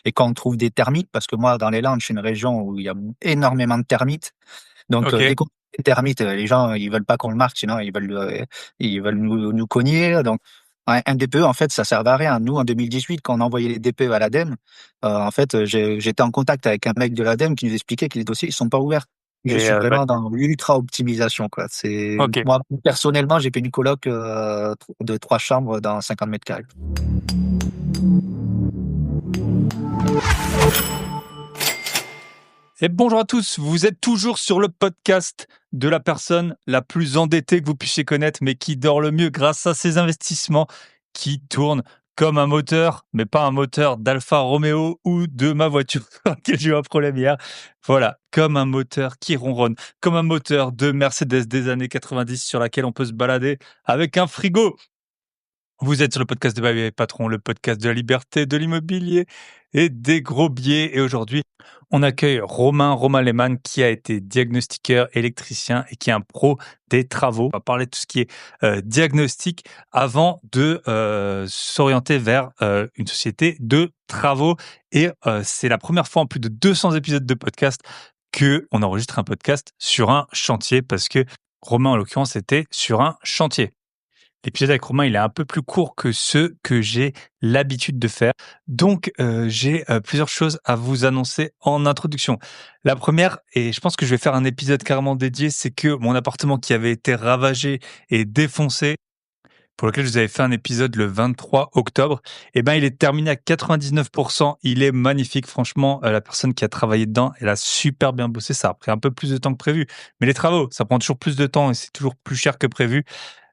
et quand on trouve des termites, parce que moi, dans les Landes, je suis une région où il y a énormément de termites. Donc, dès Ok. qu'on trouve des termites, les gens, ils veulent pas qu'on le marque, sinon ils veulent nous cogner. Donc, un DPE, en fait, ça servait à rien. Nous, en 2018, quand on envoyait les DPE à l'ADEME, en fait, j'étais en contact avec un mec de l'ADEME qui nous expliquait que les dossiers, ils sont pas ouverts. Je Et suis bah, vraiment dans l'ultra optimisation, quoi. ok. Moi, personnellement, j'ai fait une coloc de 3 chambres dans 50 mètres carrés. Et bonjour à tous, vous êtes toujours sur le podcast de la personne la plus endettée que vous puissiez connaître, mais qui dort le mieux grâce à ses investissements qui tournent comme un moteur, mais pas un moteur d'Alfa Romeo ou de ma voiture, sur laquelle j'ai eu un problème hier. Voilà, comme un moteur qui ronronne, comme un moteur de Mercedes des années 90 sur laquelle on peut se balader avec un frigo. Vous êtes sur le podcast de Baby Patron, le podcast de la liberté, de l'immobilier et des gros billets. Et aujourd'hui, on accueille Romain Lehmann, qui a été diagnostiqueur, électricien et qui est un pro des travaux. On va parler de tout ce qui est diagnostic avant de s'orienter vers une société de travaux. Et c'est la première fois en plus de 200 épisodes de podcast que on enregistre un podcast sur un chantier parce que Romain, en l'occurrence, était sur un chantier. L'épisode avec Romain, il est un peu plus court que ceux que j'ai l'habitude de faire. Donc, j'ai plusieurs choses à vous annoncer en introduction. La première, et je pense que je vais faire un épisode carrément dédié, c'est que mon appartement qui avait été ravagé et défoncé, pour lequel je vous avais fait un épisode le 23 octobre, eh ben, il est terminé à 99%. Il est magnifique. Franchement, la personne qui a travaillé dedans, elle a super bien bossé. Ça a pris un peu plus de temps que prévu. Mais les travaux, ça prend toujours plus de temps et c'est toujours plus cher que prévu.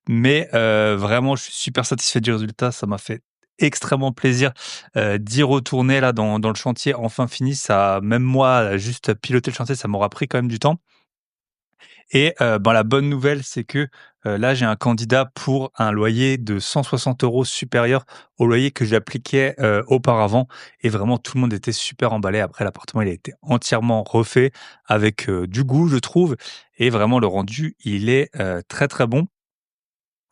Mais vraiment, je suis super satisfait du résultat. Ça m'a fait extrêmement plaisir, d'y retourner là dans le chantier enfin fini. Ça même moi, juste piloter le chantier, ça m'aura pris quand même du temps. Et ben, la bonne nouvelle, c'est que, là, j'ai un candidat pour un loyer de 160 € supérieur au loyer que j'appliquais, auparavant et vraiment tout le monde était super emballé. Après l'appartement, il a été entièrement refait avec, du goût, je trouve et vraiment le rendu, il est, très, très bon.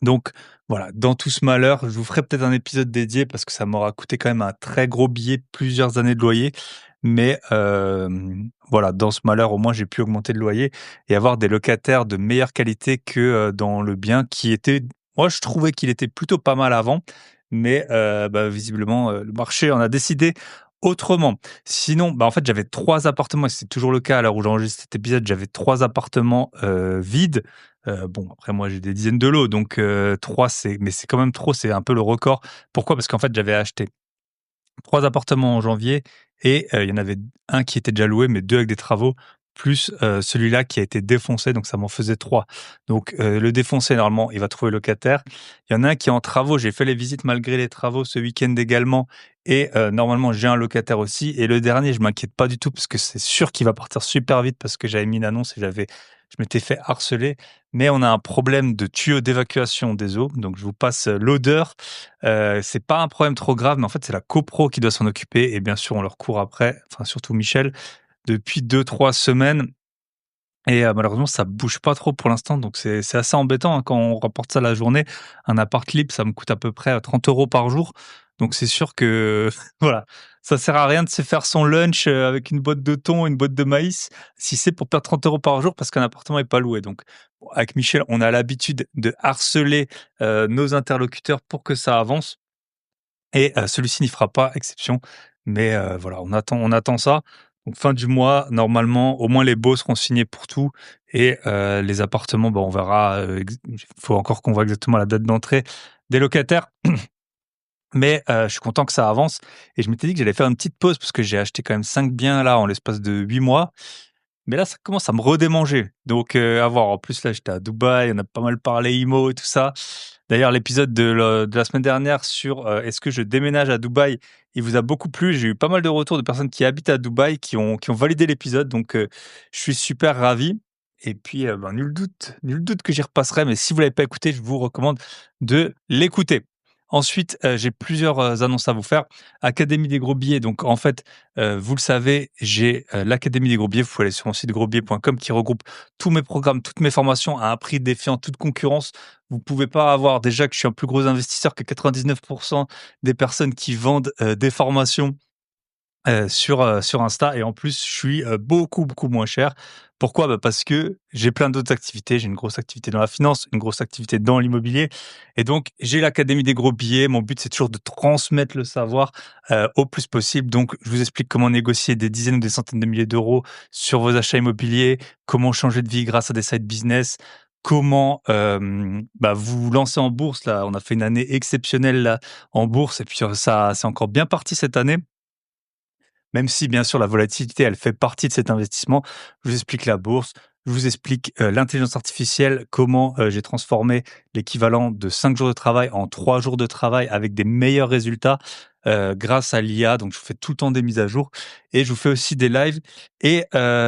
Donc voilà, dans tout ce malheur, je vous ferai peut-être un épisode dédié parce que ça m'aura coûté quand même un très gros billet, plusieurs années de loyer. Mais voilà, dans ce malheur, au moins, j'ai pu augmenter le loyer et avoir des locataires de meilleure qualité que, dans le bien qui était moi, je trouvais qu'il était plutôt pas mal avant, mais bah, visiblement, le marché en a décidé autrement. Sinon, bah, en fait, j'avais 3 appartements et c'est toujours le cas à l'heure où j'enregistre cet épisode, j'avais 3 appartements, vides. Bon, après moi j'ai des dizaines de lots, donc 3 c'est quand même trop, c'est un peu le record. Pourquoi? Parce qu'en fait, j'avais acheté 3 appartements en janvier et il y en avait un qui était déjà loué, mais 2 avec des travaux, plus, celui-là qui a été défoncé, donc ça m'en faisait 3. Donc le défoncé, normalement, il va trouver locataire. Il y en a un qui est en travaux, j'ai fait les visites malgré les travaux ce week-end également et normalement, j'ai un locataire aussi et le dernier, je m'inquiète pas du tout parce que c'est sûr qu'il va partir super vite parce que j'avais mis une annonce et je m'étais fait harceler, mais on a un problème de tuyaux d'évacuation des eaux, donc je vous passe, l'odeur. C'est pas un problème trop grave, mais en fait, c'est la copro qui doit s'en occuper et bien sûr, on leur court après, enfin surtout Michel, depuis 2 3 semaines et malheureusement, ça bouge pas trop pour l'instant, donc c'est assez embêtant, hein, quand on rapporte ça la journée. Un appart libre, ça me coûte à peu près, 30 € par jour, donc c'est sûr que voilà, ça sert à rien de se faire son lunch, avec une boîte de thon, une boîte de maïs, si c'est pour perdre 30 € par jour parce qu'un appartement est pas loué, donc bon, avec Michel, on a l'habitude de harceler, nos interlocuteurs pour que ça avance et celui-ci n'y fera pas exception. Mais voilà, on attend ça. Donc fin du mois, normalement, au moins les baux seront signés pour tout et les appartements, bah, on verra, il faut encore qu'on voit exactement la date d'entrée des locataires. Mais je suis content que ça avance et je m'étais dit que j'allais faire une petite pause parce que j'ai acheté quand même 5 biens là en l'espace de 8 mois. Mais là, ça commence à me redémanger. Donc, à voir. En plus, là, j'étais à Dubaï, on a pas mal parlé IMO et tout ça. D'ailleurs, l'épisode de la semaine dernière sur est-ce que je déménage à Dubaï, il vous a beaucoup plu. J'ai eu pas mal de retours de personnes qui habitent à Dubaï, qui ont validé l'épisode. Donc, je suis super ravi. Et puis, ben, nul doute que j'y repasserai. Mais si vous l'avez pas écouté, je vous recommande de l'écouter. Ensuite, j'ai plusieurs annonces à vous faire. Académie des gros billets. Donc, en fait, vous le savez, j'ai, l'Académie des gros billets. Vous pouvez aller sur mon site grosbillets.com qui regroupe tous mes programmes, toutes mes formations à un prix défiant toute concurrence. Vous pouvez pas avoir déjà que je suis un plus gros investisseur que 99% des personnes qui vendent, des formations sur Insta et en plus, je suis, beaucoup moins cher. Pourquoi? Bah, parce que j'ai plein d'autres activités. J'ai une grosse activité dans la finance, une grosse activité dans l'immobilier et donc j'ai l'académie des gros billets. Mon but, c'est toujours de transmettre le savoir, au plus possible. Donc je vous explique comment négocier des dizaines ou des centaines de milliers d'euros sur vos achats immobiliers, comment changer de vie grâce à des side business, comment, bah, vous lancer en bourse. Là, on a fait une année exceptionnelle là en bourse et puis, ça c'est encore bien parti cette année. Même si bien sûr la volatilité, elle fait partie de cet investissement. Je vous explique la bourse, je vous explique, l'intelligence artificielle, comment, j'ai transformé l'équivalent de 5 jours de travail en 3 jours de travail avec des meilleurs résultats, grâce à l'IA. Donc je vous fais tout le temps des mises à jour et je vous fais aussi des lives et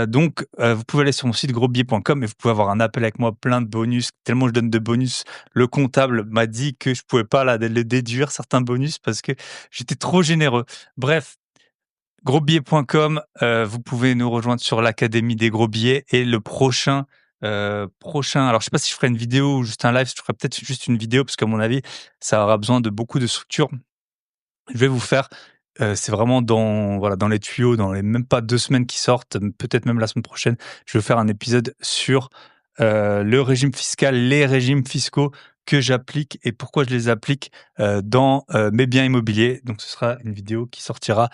donc vous pouvez aller sur mon site grosbillet.com et vous pouvez avoir un appel avec moi, plein de bonus. Tellement je donne de bonus, le comptable m'a dit que je pouvais pas là, le déduire certains bonus parce que j'étais trop généreux. Bref, grosbillets.com, vous pouvez nous rejoindre sur l'académie des gros billets et le prochain alors je sais pas si je ferai une vidéo ou juste un live, je ferai peut-être juste une vidéo parce qu'à mon avis, ça aura besoin de beaucoup de structure. Je vais vous faire, c'est vraiment dans voilà, dans les tuyaux, dans les même pas 2 semaines qui sortent, peut-être même la semaine prochaine, je vais faire un épisode sur, le régime fiscal, les régimes fiscaux que j'applique et pourquoi je les applique, dans, mes biens immobiliers. Donc ce sera une vidéo qui sortira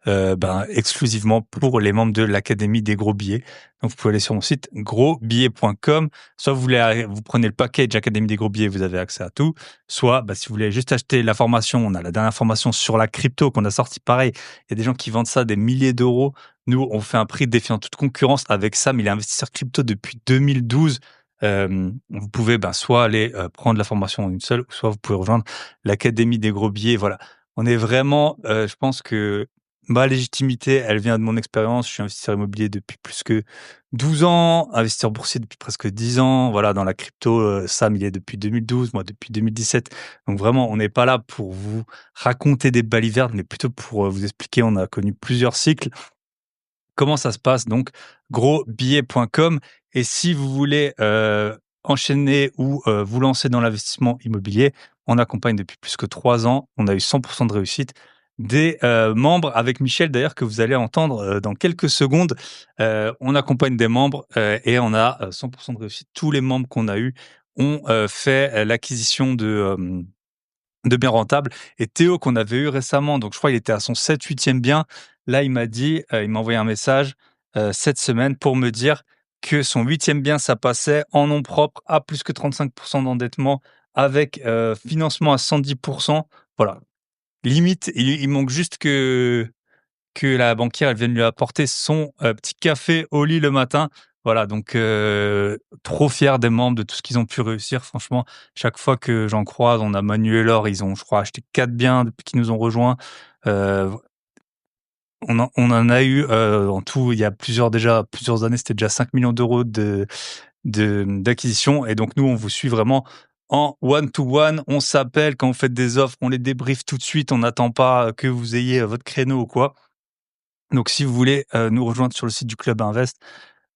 ben, exclusivement pour les membres de l'académie des gros billets. Donc, vous pouvez aller sur mon site grosbillets.com. Soit vous prenez le package Académie des gros billets, vous avez accès à tout. Soit, bah, si vous voulez juste acheter la formation, on a la dernière formation sur la crypto qu'on a sortie. Pareil, il y a des gens qui vendent ça des milliers d'euros. Nous, on fait un prix défiant toute concurrence avec Sam. Il est investisseur crypto depuis 2012. Vous pouvez ben, soit aller prendre la formation en une seule, soit vous pouvez rejoindre l'académie des gros billets. Voilà. On est vraiment, je pense que ma légitimité, elle vient de mon expérience. Je suis investisseur immobilier depuis plus que 12 ans, investisseur boursier depuis presque 10 ans. Voilà, dans la crypto, Sam, il est depuis 2012, moi depuis 2017. Donc vraiment, on n'est pas là pour vous raconter des balivernes, mais plutôt pour vous expliquer. On a connu plusieurs cycles. Comment ça se passe donc? Grosbillets.com. Et si vous voulez enchaîner ou vous lancer dans l'investissement immobilier, on accompagne depuis plus que 3 ans. On a eu 100% de réussite des membres avec Michel d'ailleurs que vous allez entendre dans quelques secondes. On accompagne des membres et on a 100% de réussite. Tous les membres qu'on a eus ont fait l'acquisition de biens rentables. Et Théo, qu'on avait eu récemment, donc je crois qu'il était à son 7-8e bien. Là, il m'a dit, il m'a envoyé un message cette semaine pour me dire que son 8e bien, ça passait en nom propre à plus que 35% d'endettement avec financement à 110%. Voilà. Limite, il manque juste que la banquière, elle vienne lui apporter son petit café au lit le matin. Voilà, donc trop fier des membres, de tout ce qu'ils ont pu réussir. Franchement, chaque fois que j'en croise, on a Manu et Laure, ils ont, je crois, acheté 4 biens depuis qu'ils nous ont rejoints. Heu, on en a eu, en tout, il y a plusieurs années, c'était déjà 5 millions d'euros d'acquisition et donc nous, on vous suit vraiment en one to one. On s'appelle quand vous faites des offres, on les débriefe tout de suite, on n'attend pas que vous ayez votre créneau ou quoi. Donc, si vous voulez nous rejoindre sur le site du Club Invest,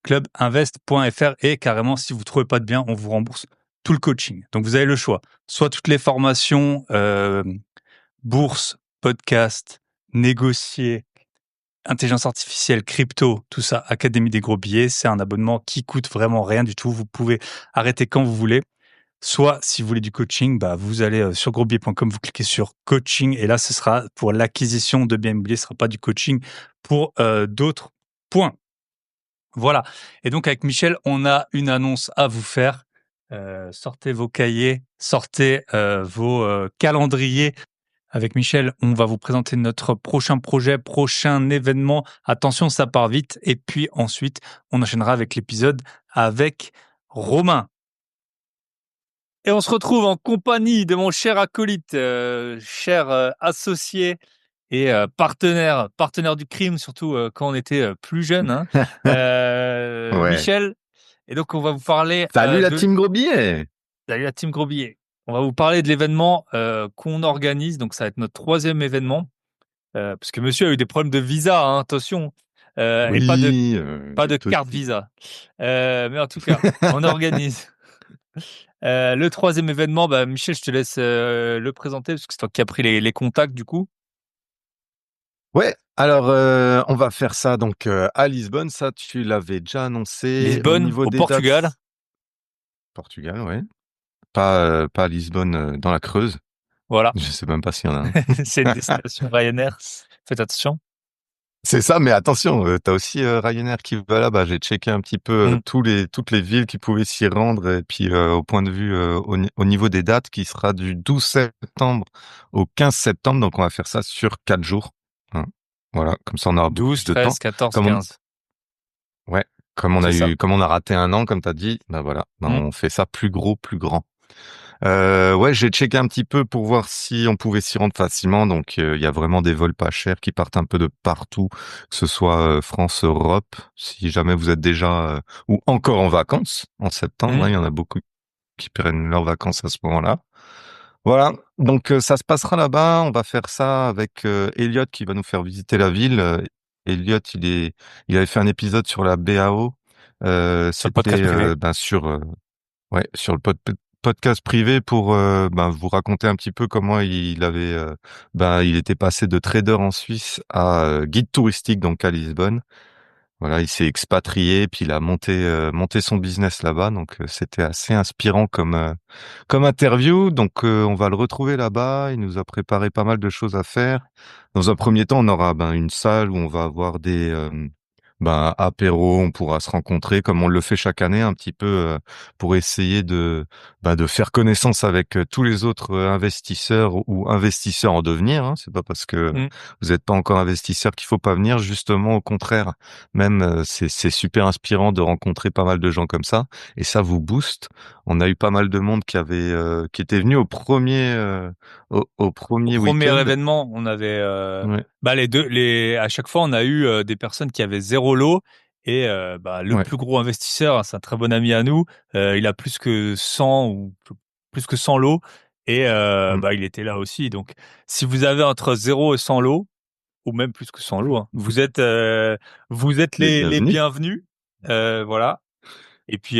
clubinvest.fr et carrément, si vous trouvez pas de bien, on vous rembourse tout le coaching. Donc, vous avez le choix. Soit toutes les formations, bourse, podcast, négocier, intelligence artificielle, crypto, tout ça, Académie des gros billets. C'est un abonnement qui coûte vraiment rien du tout. Vous pouvez arrêter quand vous voulez. Soit, si vous voulez du coaching, bah, vous allez sur grosbillet.com, vous cliquez sur coaching et là, ce sera pour l'acquisition de biens immobiliers, ce sera pas du coaching pour d'autres points. Voilà. Et donc, avec Michel, on a une annonce à vous faire. Sortez vos cahiers, sortez vos calendriers. Avec Michel, on va vous présenter notre prochain projet, prochain événement. Attention, ça part vite. Et puis ensuite, on enchaînera avec l'épisode avec Romain. Et on se retrouve en compagnie de mon cher acolyte, cher associé et partenaire du crime, surtout quand on était plus jeune, hein, Ouais. Michel. Et donc, on va vous parler Salut la de. team Gros Billet. Salut la team Gros Billet. On va vous parler de l'événement qu'on organise. Donc, ça va être notre troisième événement, parce que monsieur a eu des problèmes de visa, hein, attention, et Oui, pas pas de de carte souci. visa. Mais en tout cas, on organise. Le troisième événement, bah, Michel, je te laisse le présenter parce que c'est toi qui as pris les contacts du coup. Ouais, alors on va faire ça donc à Lisbonne, ça tu l'avais déjà annoncé. Au Lisbonne, niveau au des Portugal. dates, Portugal, ouais. Pas Lisbonne dans la Creuse. Voilà. Je sais même pas s'il y en a un. C'est une destination Ryanair. Faites attention. C'est ça, mais attention, t'as aussi Ryanair qui va là-bas. J'ai checké un petit peu Mm. toutes les villes qui pouvaient s'y rendre et puis au point de vue au niveau des dates, qui sera du 12 septembre au 15 septembre. Donc on va faire ça sur 4 jours. Hein. Voilà, comme ça on aura beaucoup 12, plus de temps. 13, 14, Comme on, 15. ouais, C'est ça. comme on a raté un an, comme t'as dit, bah voilà, bah Mm. on fait ça plus gros, plus grand. Ouais, j'ai checké un petit peu pour voir si on pouvait s'y rendre facilement. Donc, il y a vraiment des vols pas chers qui partent un peu de partout, que ce soit France, Europe. Si jamais vous êtes déjà ou encore en vacances en septembre, hein, Mm. il y en a beaucoup qui prennent leurs vacances à ce moment-là. Voilà. Donc, ça se passera là-bas. On va faire ça avec Elliot qui va nous faire visiter la ville. Elliot, il avait fait un épisode sur la BAO. Sur le podcast C'était privé. ouais, sur le podcast privé pour vous raconter un petit peu comment il avait il était passé de trader en Suisse à guide touristique donc à Lisbonne. Voilà, il s'est expatrié puis il a monté son business là-bas donc c'était assez inspirant comme interview. Donc on va le retrouver là-bas, il nous a préparé pas mal de choses à faire. Dans un premier temps, on aura une salle où on va avoir des apéro, on pourra se rencontrer comme on le fait chaque année un petit peu pour essayer de faire connaissance avec tous les autres investisseurs ou investisseurs en devenir. Hein. C'est pas parce que Mm. vous n'êtes pas encore investisseur qu'il faut pas venir. Justement, au contraire, même c'est super inspirant de rencontrer pas mal de gens comme ça et ça vous booste. On a eu pas mal de monde qui était venu au Au premier premier week-end. événement, on avait Ouais, à chaque fois on a eu des personnes qui avaient zéro lot et le ouais, plus gros investisseur, hein, c'est un très bon ami à nous, il a plus que 100 ou plus que 100 lots et mm. il était là aussi. Donc si vous avez entre zéro et 100 lots ou même plus que 100 lots, hein, vous êtes Les les bienvenus. bienvenus. Voilà. Et puis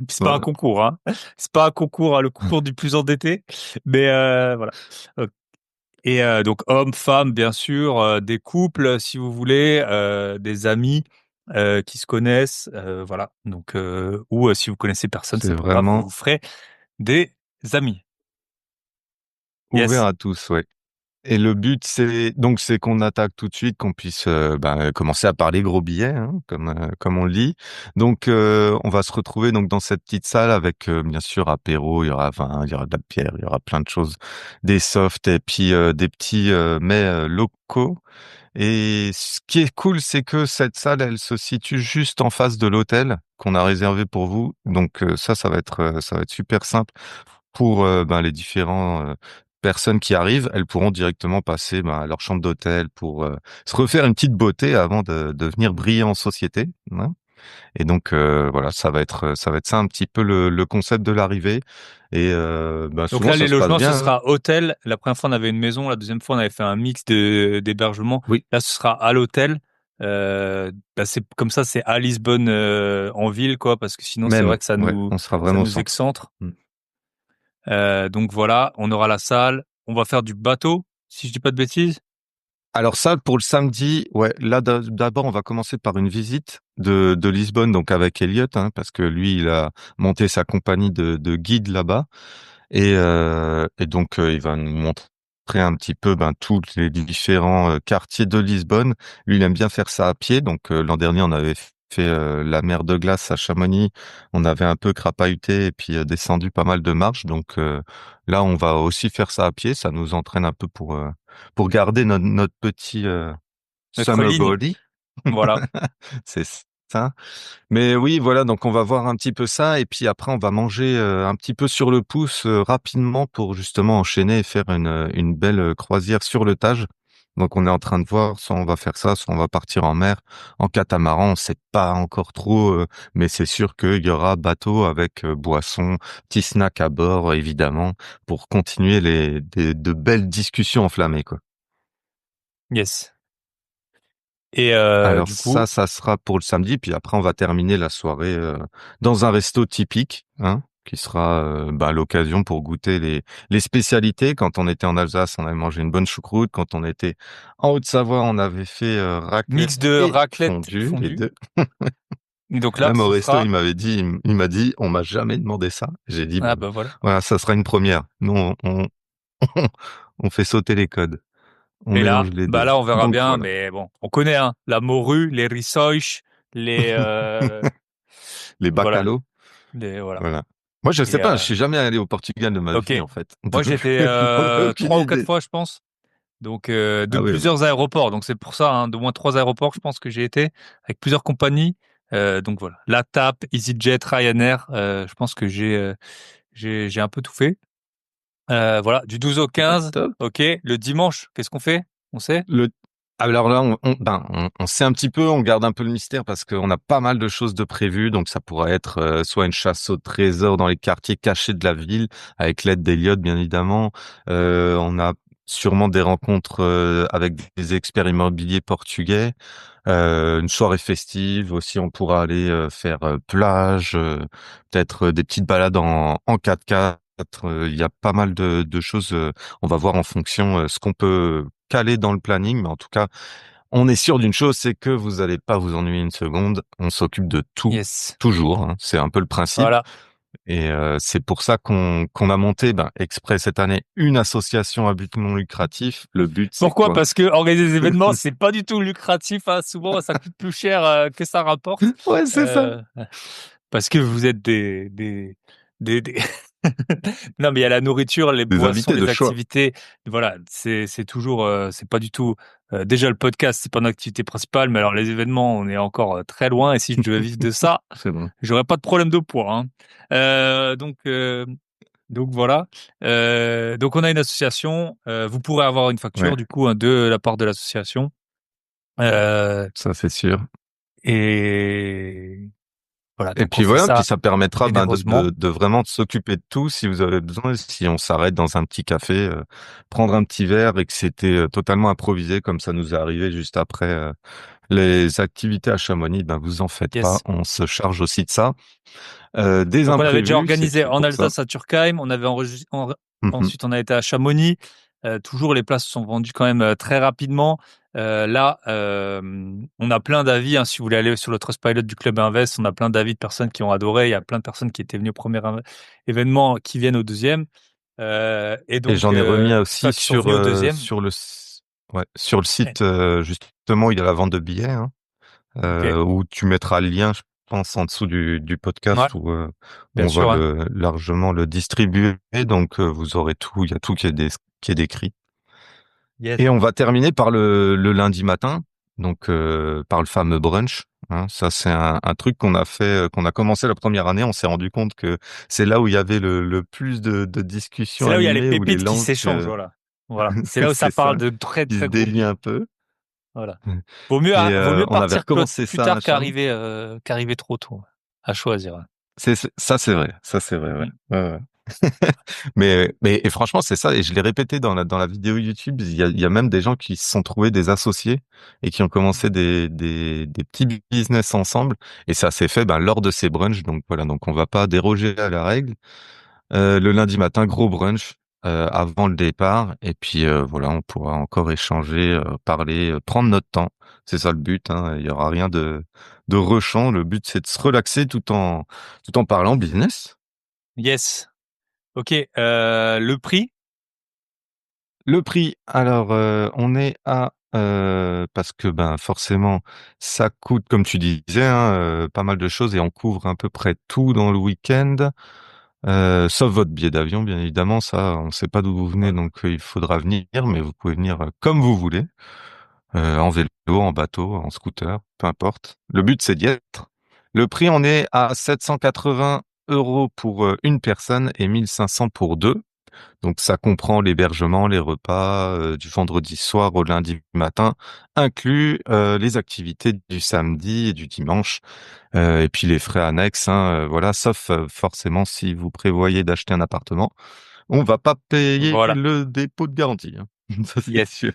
c'est pas un Voilà. concours, hein. C'est pas un concours, hein, le concours du plus endetté, mais voilà. Et donc hommes, femmes, bien sûr, des couples, si vous voulez, des amis qui se connaissent, voilà. Donc ou si vous connaissez personne, C'est c'est pas grave, vous vraiment vous ferez des amis. ouvert Yes. à tous, ouais. Et le but, c'est qu'on attaque tout de suite, qu'on puisse commencer à parler gros billets, hein, comme on le dit. Donc, on va se retrouver donc dans cette petite salle avec bien sûr apéro, il y aura vin, il y aura de la bière, il y aura plein de choses, des softs et puis des petits mets locaux. Et ce qui est cool, c'est que cette salle, elle se situe juste en face de l'hôtel qu'on a réservé pour vous. Donc ça va être super simple pour les différents personnes qui arrivent. Elles pourront directement passer à leur chambre d'hôtel pour se refaire une petite beauté avant de venir briller en société. Hein. Et donc voilà, ça va être ça un petit peu le concept de l'arrivée. Et Donc souvent là, ça les se passe logements, ce bien. Hein. sera hôtel. La première fois, on avait une maison. La deuxième fois, on avait fait un mix d'hébergement. Oui, Là, ce sera à l'hôtel. C'est comme ça, c'est à Lisbonne en ville, quoi, parce que sinon, c'est même. vrai que ça Ouais, nous on sera ça vraiment au nous centre. excentre. Mm. Donc voilà, on aura la salle. On va faire du bateau, si je dis pas de bêtises. Alors ça, pour le samedi, ouais, là d'abord on va commencer par une visite de Lisbonne, donc avec Elliot, hein, parce que lui il a monté sa compagnie de guide là-bas et donc il va nous montrer un petit peu tous les différents quartiers de Lisbonne. Lui il aime bien faire ça à pied, donc l'an dernier on avait fait la mer de glace à Chamonix, on avait un peu crapahuté et puis descendu pas mal de marches, donc là on va aussi faire ça à pied, ça nous entraîne un peu pour garder notre petit Notre summer ligne. body. Voilà. C'est ça. Mais oui, voilà, donc on va voir un petit peu ça et puis après on va manger un petit peu sur le pouce rapidement pour justement enchaîner et faire une belle croisière sur le Tage. Donc on est en train de voir, soit on va faire ça, soit on va partir en mer, en catamaran, on sait pas encore trop, mais c'est sûr qu'il y aura bateau avec boisson, petit snack à bord évidemment, pour continuer de belles discussions enflammées quoi. Yes. Et Alors du coup, ça sera pour le samedi, puis après on va terminer la soirée dans un resto typique, hein. qui sera l'occasion pour goûter les spécialités. Quand on était en Alsace, on avait mangé une bonne choucroute. Quand on était en Haute-Savoie, on avait fait raclette Mix de et raclette fondue, les fondue. deux. Et donc là, Même au ce resto, sera. il m'a dit, on m'a jamais demandé ça. J'ai dit, Ah bah voilà. voilà, ça sera une première. Nous, on fait sauter les codes. On Et là, mélange les bah deux. là, on verra Donc bien, voilà. mais bon, on connaît, hein, la morue, les rissoich, les, Les voilà, bacalos, voilà. voilà. Moi, je sais Et, pas, je suis jamais allé au Portugal de ma ok. vie, en fait. Moi, Donc, j'ai été j'en ai aucune 3 ou 4 idée. fois, je pense. Donc, de Ah oui, plusieurs aéroports. Donc, c'est pour ça, hein, d'au moins 3 aéroports, je pense que j'ai été avec plusieurs compagnies. Donc voilà, la TAP, EasyJet, Ryanair. Je pense que j'ai un peu tout fait. Voilà, du 12 au ouais, 15. top. Ok. Le dimanche, qu'est-ce qu'on fait? On sait? Le... Alors là, on sait un petit peu, on garde un peu le mystère parce qu'on a pas mal de choses de prévues. Donc ça pourrait être soit une chasse au trésor dans les quartiers cachés de la ville, avec l'aide d'Eliott, bien évidemment. On a sûrement des rencontres avec des experts immobiliers portugais. Une soirée festive aussi, on pourra aller faire plage, peut-être des petites balades en 4x4. Il y a pas mal de choses. On va voir en fonction ce qu'on peut caler dans le planning, mais en tout cas, on est sûr d'une chose, c'est que vous allez pas vous ennuyer une seconde. On s'occupe de tout, Yes. toujours, hein. C'est un peu le principe. Voilà. Et c'est pour ça qu'on a monté, exprès cette année, une association à but non lucratif. Le but, c'est Pourquoi? quoi? Parce que organiser des événements, c'est pas du tout lucratif, hein. Souvent, ça coûte plus cher que ça rapporte. Ouais, c'est ça. Parce que vous êtes des... Non, mais il y a la nourriture, les Des boissons, invités de les choix. activités. Voilà, c'est toujours, c'est pas du tout. Déjà le podcast, c'est pas notre activité principale, mais alors les événements, on est encore très loin. Et si je devais vivre de ça, C'est bon. j'aurais pas de problème de poids, hein. Donc voilà. Donc on a une association. Vous pourrez avoir une Ouais, facture du coup, hein, de la part de l'association. Euh, ça c'est sûr. et voilà. Et Donc on puis fait voilà, puis ça ça permettra généreusement. de vraiment s'occuper de tout si vous avez besoin, si on s'arrête dans un petit café, prendre un petit verre et que c'était totalement improvisé comme ça nous est arrivé juste après les activités à Chamonix, vous en faites pas, Yes. on se charge aussi de ça. Des Donc on avait déjà imprévus, c'est organisé fait en pour ça. Alsace à Turkheim. On avait Mhm. ensuite on a été à Chamonix. Toujours les places sont vendues quand même très rapidement. Là, on a plein d'avis, hein, si vous voulez aller sur le Trustpilot du Club Invest, on a plein d'avis de personnes qui ont adoré. Il y a plein de personnes qui étaient venues au premier événement qui viennent au deuxième. Et Et donc, j'en ai remis aussi enfin, qui sont venus au deuxième. sur le Eh, site, justement, il y a la vente de billets, hein. Ok. Où tu mettras le lien, je pense, en dessous du Ouais, podcast où bien on va sûr, hein. largement le distribuer. Donc, vous aurez tout, il y a tout qui est décrit. Yes. Et on va terminer par le lundi matin, donc par le fameux brunch. Hein. Ça, c'est un truc qu'on a fait, qu'on a commencé la première année. On s'est rendu compte que c'est là où il y avait le plus de discussions C'est là où il y a les animées, où les pépites qui langues, s'échangent, voilà. Voilà. C'est là où ça c'est parle ça, de très, qui se très gros délient billets. un peu. Voilà. Et Vaut mieux on avait partir recommencé plus ça à tard Chamonix. qu'arriver trop tôt. À choisir, hein. Ça, c'est vrai, ouais. Mm. Ouais, ouais. Et franchement, c'est ça, et je l'ai répété dans la vidéo YouTube, il y a même des gens qui se sont trouvés des associés et qui ont commencé des petits business ensemble, et ça s'est fait, lors de ces brunchs, donc voilà, donc on va pas déroger à la règle. Le lundi matin, gros brunch, avant le départ, et puis voilà, on pourra encore échanger, parler, prendre notre temps. C'est ça le but, hein. Il y aura rien de rushant. Le but, c'est de se relaxer tout en parlant business. Yes. Ok. Le prix? Le prix, alors on est à parce que forcément ça coûte comme tu disais, hein, pas mal de choses, et on couvre à peu près tout dans le week-end, sauf votre billet d'avion bien évidemment, ça on sait pas d'où vous venez, Voilà. donc il faudra venir, mais vous pouvez venir comme vous voulez, en vélo, en bateau, en scooter, peu importe. Le but c'est d'y être. Le prix, on est à 780 € pour une personne et 1500 pour deux. Donc ça comprend l'hébergement, les repas du vendredi soir au lundi matin, inclus les activités du samedi et du dimanche, et puis les frais annexes, hein, voilà, sauf forcément si vous prévoyez d'acheter un appartement, on va pas payer Voilà. le dépôt de garantie, hein. Ça c'est Yes. sûr.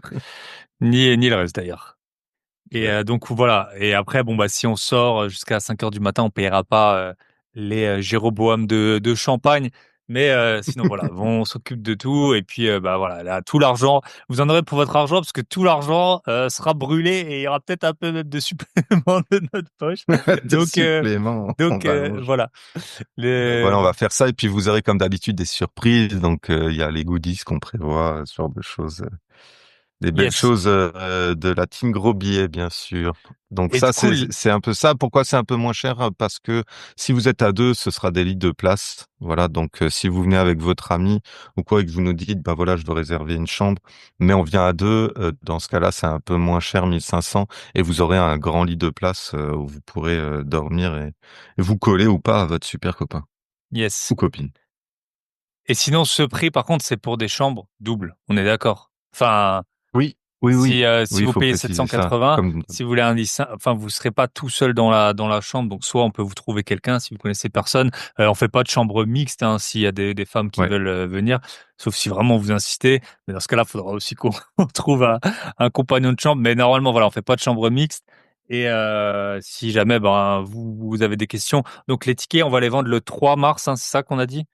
Ni le reste d'ailleurs. Et Ouais. donc voilà. Et après, bon bah si on sort jusqu'à 5 heures du matin, on payera pas les Jéroboam de Champagne. Mais sinon voilà, on s'occupe de tout et puis bah voilà, là, tout l'argent, vous en aurez pour votre argent parce que tout l'argent sera brûlé et il y aura peut-être un peu même de supplément de notre poche. De Donc supplément, on rallonge. voilà. Voilà, on Donc va faire ça et puis vous aurez comme d'habitude des surprises. Donc il y a les goodies qu'on prévoit, ce genre de choses. Des belles yes. choses de la team Gros Billets, bien sûr. Donc Et du ça, coup, c'est un peu ça. Pourquoi c'est un peu moins cher? Parce que si vous êtes à deux, ce sera des lits de place. Voilà. Donc si vous venez avec votre ami ou quoi et que vous nous dites, bah voilà, je dois réserver une chambre, mais on vient à deux, dans ce cas-là, c'est un peu moins cher, 1500, et vous aurez un grand lit de place où vous pourrez dormir et vous coller ou pas à votre super copain yes. ou copine. Et sinon, ce prix, par contre, c'est pour des chambres doubles. On est d'accord. Enfin, Oui, oui, oui, si oui, il vous faut payez préciser ça. 780, Comme si vous voulez un lit, enfin, vous serez pas tout seul dans la chambre. Donc, soit on peut vous trouver quelqu'un si vous connaissez personne. On fait pas de chambre mixte, hein, s'il y a des femmes qui ouais. veulent venir, sauf si vraiment vous insistez. Mais dans ce cas-là, il faudra aussi qu'on on trouve un compagnon de chambre. Mais normalement, voilà, on fait pas de chambre mixte. Et si jamais ben vous avez des questions, donc les tickets, on va les vendre le 3 mars, hein, c'est ça qu'on a dit?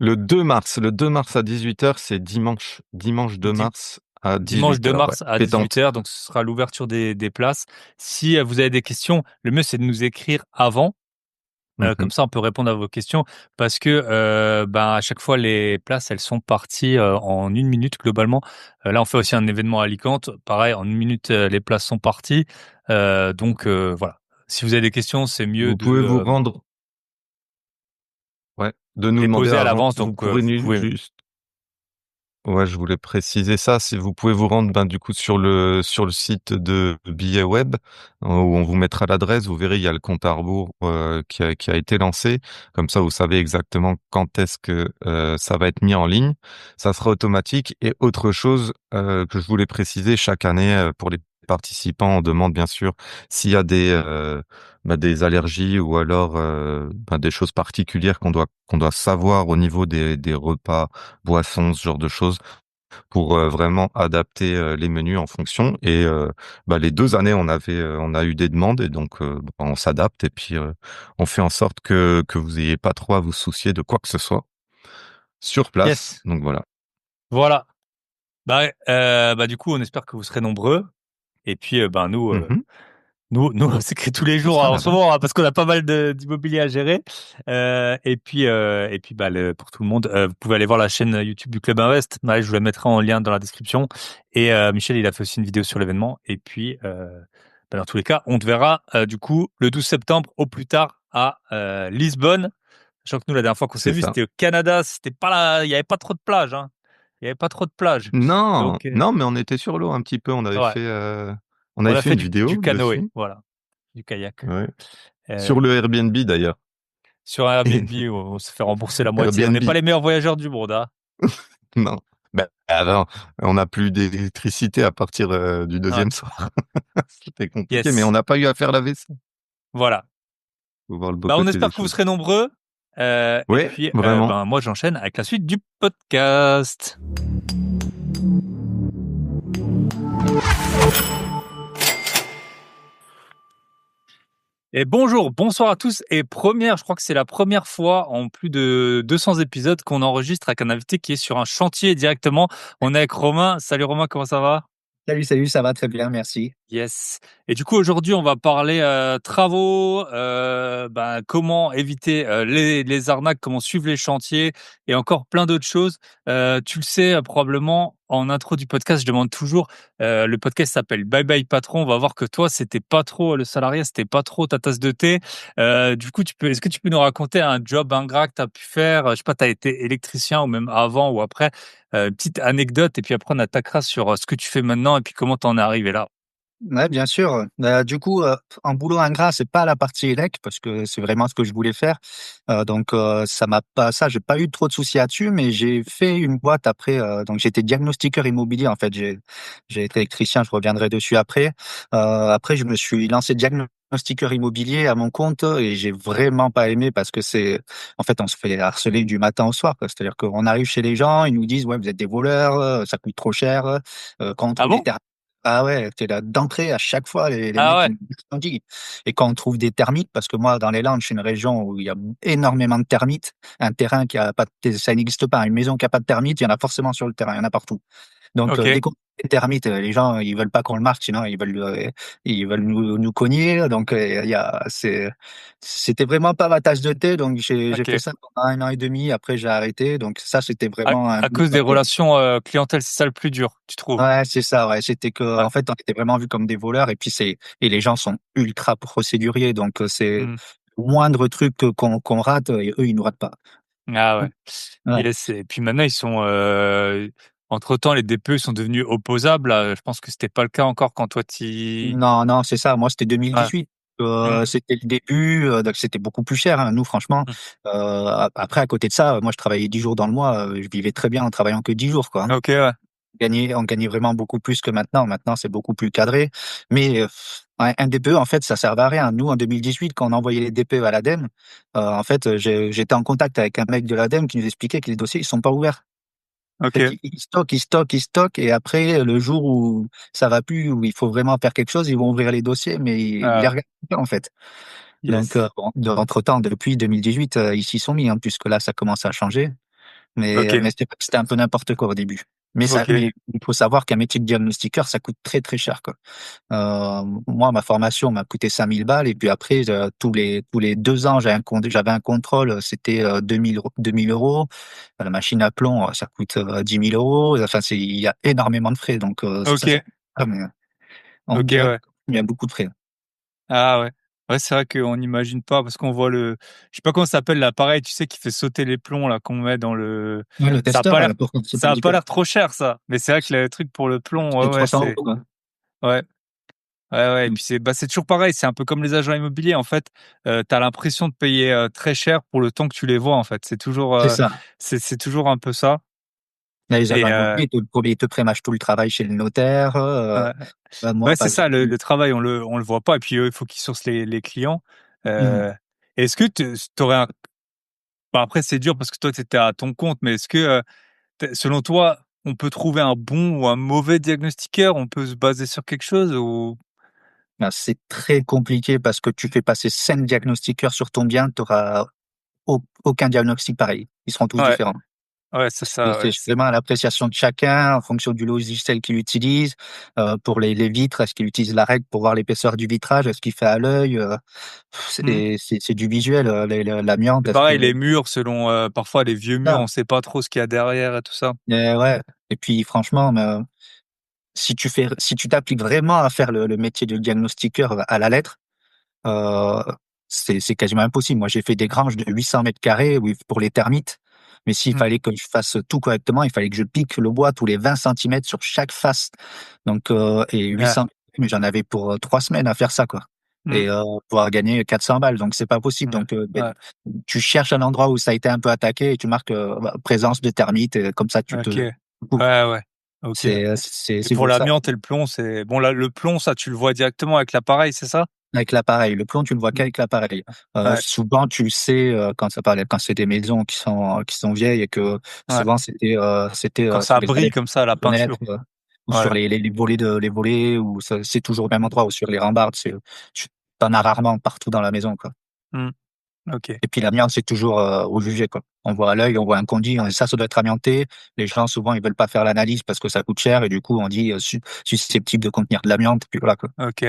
Le 2 mars à 18h, c'est dimanche. Dimanche 2 mars à Dimanche 2 18h, ouais. mars à Pétante. 18h, donc ce sera l'ouverture des places. Si vous avez des questions, le mieux c'est de nous écrire avant. Mhm. Comme ça, on peut répondre à vos questions parce que ben, à chaque fois, les places, elles sont parties en une minute globalement. Là, on fait aussi un événement à Alicante. Pareil, en une minute, les places sont parties. Donc voilà. Si vous avez des questions, c'est mieux Vous pouvez vous de rendre, ouais, de nous les demander poser à avant. l'avance. Vous Donc pourrez vous pouvez. juste, ouais, je voulais préciser ça. Si vous pouvez vous rendre, ben, du coup, sur le site de billets web, où on vous mettra l'adresse, vous verrez, il y a le compte à rebours, qui a été lancé. Comme ça, vous savez exactement quand est-ce que, ça va être mis en ligne. Ça sera automatique. Et autre chose, que je voulais préciser, chaque année, pour les participants, on demande bien sûr s'il y a des allergies ou alors, des choses particulières qu'on doit savoir au niveau des repas, boissons, ce genre de choses, pour vraiment adapter les menus en fonction. Et les 2 années, on a eu des demandes et donc on s'adapte et puis on fait en sorte que vous ayez pas trop à vous soucier de quoi que ce soit sur place. Yes. Donc voilà. Voilà. Bah du coup, on espère que vous serez nombreux. Et puis, ben nous. Mhm. Nous, c'est que tous les On jours sera en ce là-bas. moment, hein, parce qu'on a pas mal d'immobilier à gérer. Et puis, bah, pour tout le monde, vous pouvez aller voir la chaîne YouTube du Club Invest. Ouais, je vous la mettrai en lien dans la description. Et Michel, il a fait aussi une vidéo sur l'événement. Et puis, dans tous les cas, on te verra du coup le 12 septembre au plus tard à Lisbonne. Sachant que nous, la dernière fois qu'on s'est C'est vu, ça. c'était au Canada. C'était pas là, il y avait pas trop de plages. Hein. Il y avait pas trop de plages. Non, Donc, non, mais on était sur l'eau un petit peu. ouais, On on avait a fait fait une du vidéo canoë, dessus. voilà, du kayak. Ouais. Euh, Sur le Airbnb d'ailleurs. Sur un Et Airbnb, on se fait rembourser la moitié. On n'est Airbnb. pas les meilleurs voyageurs du monde, hein. Non. Ben, avant, on n'a plus d'électricité à partir du Ouais. deuxième soir. C'était compliqué, mais on Yes. n'a pas eu à faire la vaisselle. Voilà. Faut voir le beau Bah, on côté des espère que vous choses. serez nombreux. Et Ouais, puis, vraiment. ben, moi, j'enchaîne avec la suite du podcast. Et bonjour, bonsoir à tous. Et je crois que c'est la première fois en plus de 200 épisodes qu'on enregistre avec un invité qui est sur un chantier directement. On est avec Romain. Salut Romain, comment ça va? Salut, salut, ça va très bien, merci. Yes. Et du coup, aujourd'hui, on va parler travaux, comment éviter les arnaques, comment suivre les chantiers et encore plein d'autres choses. Tu le sais, probablement, en intro du podcast, je demande toujours, le podcast s'appelle Bye Bye Patron. On va voir que toi, c'était pas trop, le salariat, c'était pas trop ta tasse de thé. Du coup, est-ce que tu peux nous raconter un job ingrat que tu as pu faire? Je sais pas, tu as été électricien ou même avant ou après. Petite anecdote et puis après, on attaquera sur ce que tu fais maintenant et puis comment t'en es arrivé là. Ouais, bien sûr. Du coup, en boulot ingrat, c'est pas la partie élec parce que c'est vraiment ce que je voulais faire. Ça m'a pas, ça, j'ai pas eu trop de soucis là-dessus, mais j'ai fait une boîte après. Donc, j'étais diagnostiqueur immobilier. En fait, j'ai été électricien. Je reviendrai dessus après. Après, je me suis lancé diagnostiqueur immobilier à mon compte et j'ai vraiment pas aimé parce que en fait, on se fait harceler du matin au soir, quoi. C'est-à-dire qu'on arrive chez les gens, ils nous disent, ouais, vous êtes des voleurs, ça coûte trop cher, quand on Ah trouve des bon? terrains. Ah ouais, tu là d'entrée à chaque fois les Ah mecs ouais? ils me disent. Et quand on trouve des termites, parce que moi dans les Landes, je suis une région où il y a énormément de termites, un terrain qui a pas de ça n'existe pas, une maison qui a pas de termites, il y en a forcément sur le terrain, il y en a partout. Donc, dès OK. qu'on fait des termites, les gens, ils veulent pas qu'on le marque, sinon ils veulent nous cogner. Donc, c'était vraiment pas ma tasse de thé. Donc, j'ai fait OK. ça pendant 1 an et demi. Après, j'ai arrêté. Donc, ça, c'était À vraiment un à boulot cause des papier. relations, clientèle, c'est ça le plus dur, tu trouves? Ouais, c'est ça, ouais. C'était que, Ouais. en fait, on était vraiment vus comme des voleurs. Et puis, et les gens sont ultra procéduriers. Donc, c'est Mmh. le moindre truc qu'on rate, et eux, ils nous ratent pas. Ah ouais. Ouais. Yes et puis maintenant ils sont, entre-temps les DPE sont devenus opposables, je pense que c'était pas le cas encore quand toi tu Non, non, c'est ça. Moi, c'était ouais. 2018. Mmh. C'était le début, donc c'était beaucoup plus cher, hein. Nous, franchement, Mmh. après, à côté de ça, moi, je travaillais 10 jours dans le mois, je vivais très bien en travaillant que 10 jours, quoi, hein. OK, ouais. On gagnait vraiment beaucoup plus que maintenant. Maintenant, c'est beaucoup plus cadré. Mais, ouais, un DPE, en fait, ça servait à rien. Nous, en 2018, quand on envoyait les DPE à l'ADEME, en fait, j'étais en contact avec un mec de l'ADEME qui nous expliquait que les dossiers, ils sont pas ouverts. En fait, OK. ils stockent et après, le jour où ça va plus, où il faut vraiment faire quelque chose, ils vont ouvrir les dossiers, mais ils les Ah, regardent pas, en fait. Donc, yes. bon, entre-temps, depuis 2018, ils s'y sont mis, hein, puisque là, ça commence à changer. OK, Mais c'était un peu n'importe quoi au début. OK. Mais il faut savoir qu'un métier de diagnostiqueur, ça coûte très, très cher, quoi. Moi, ma formation m'a coûté 5 000 balles et puis après, tous les 2 ans, j'avais un contrôle, c'était, 2 000 €. La machine à plomb, ça coûte, 10 000 €. Enfin, il y a énormément de frais, donc, c'est ça, OK, mais on OK, dirait ouais. il y a beaucoup de frais. Ah ouais. Ouais, c'est vrai qu'on n'imagine pas parce qu'on voit je sais pas comment ça s'appelle l'appareil, tu sais, qui fait sauter les plombs là, qu'on met dans le Ouais, le ça a testeur, pas l'air pour quand c'est pas ça a pas indiqueur, l'air trop cher ça, mais c'est vrai que le truc pour le plomb, c'est ouais, ouais, 300 c'est €, quoi. ouais. Ouais, ouais et Mmh. puis c'est toujours pareil, c'est un peu comme les agents immobiliers en fait, tu as l'impression de payer, très cher pour le temps que tu les vois en fait. C'est toujours, C'est ça. c'est toujours un peu ça Là, les agents et immobiliers, ils te prémâchent tout le travail chez le notaire, ouais, moi, ouais, par c'est ça exemple. le travail on le voit pas et puis eux, il faut qu'ils sourcent les clients. Mmh. Heu, est-ce que tu aurais un bah, après c'est dur parce que toi tu étais à ton compte, mais est-ce que, selon toi, on peut trouver un bon ou un mauvais diagnostiqueur? On peut se baser sur quelque chose ou Ben, c'est très compliqué parce que tu fais passer 5 diagnostiqueurs sur ton bien, tu auras aucun diagnostic pareil. Ils seront tous ouais, différents. ouais, c'est ça, ouais, C'est vraiment à l'appréciation de chacun, en fonction du logiciel qu'il utilise. Pour les vitres, est-ce qu'il utilise la règle pour voir l'épaisseur du vitrage? Est-ce qu'il fait à l'œil? mmh. C'est du visuel, l'amiante, C'est est-ce que pareil, les murs selon, parfois les vieux murs, ça, on sait pas trop ce qu'il y a derrière et tout ça. ouais, et puis franchement, si tu t'appliques vraiment à faire le métier de diagnostiqueur à la lettre, Heu, c'est quasiment impossible. Moi, j'ai fait des granges de 800 carrés, oui, pour les termites, mais s'il Mmh, fallait que je fasse tout correctement, il fallait que je pique le bois tous les 20 centimètres sur chaque face. Donc, et ouais, 800, mais j'en avais pour, 3 semaines à faire ça, quoi, mmh, et pouvoir gagner 400 balles, donc c'est pas possible. ouais, Donc, ouais, tu cherches un endroit où ça a été un peu attaqué et tu marques, présence de termites, et comme ça tu OK. te couvres. Ouais, ouais, OK et C'est pour pour ça. l'amiante et le plomb, c'est bon là, le plomb, ça, tu le vois directement avec l'appareil, c'est ça? Avec l'appareil. Le plomb, tu le vois Mmh, qu'avec l'appareil. ouais, Souvent, tu le sais, quand c'est des maisons qui sont vieilles et que ouais. souvent c'était Quand sur ça les brille allées comme ça, la de fenêtres, peinture. ou sur Ouais. les volets, ou c'est toujours au même endroit, ou sur les rambardes, tu tu as rarement partout dans la maison, quoi. Mmh, OK. Et puis l'amiante, c'est toujours, au jugé, quoi. On voit à l'œil, on voit un conduit, on dit: Ça doit être amianté». Les gens, souvent, ils veulent pas faire l'analyse parce que ça coûte cher, et du coup, on dit, susceptible de contenir de l'amiante, puis voilà, quoi. OK.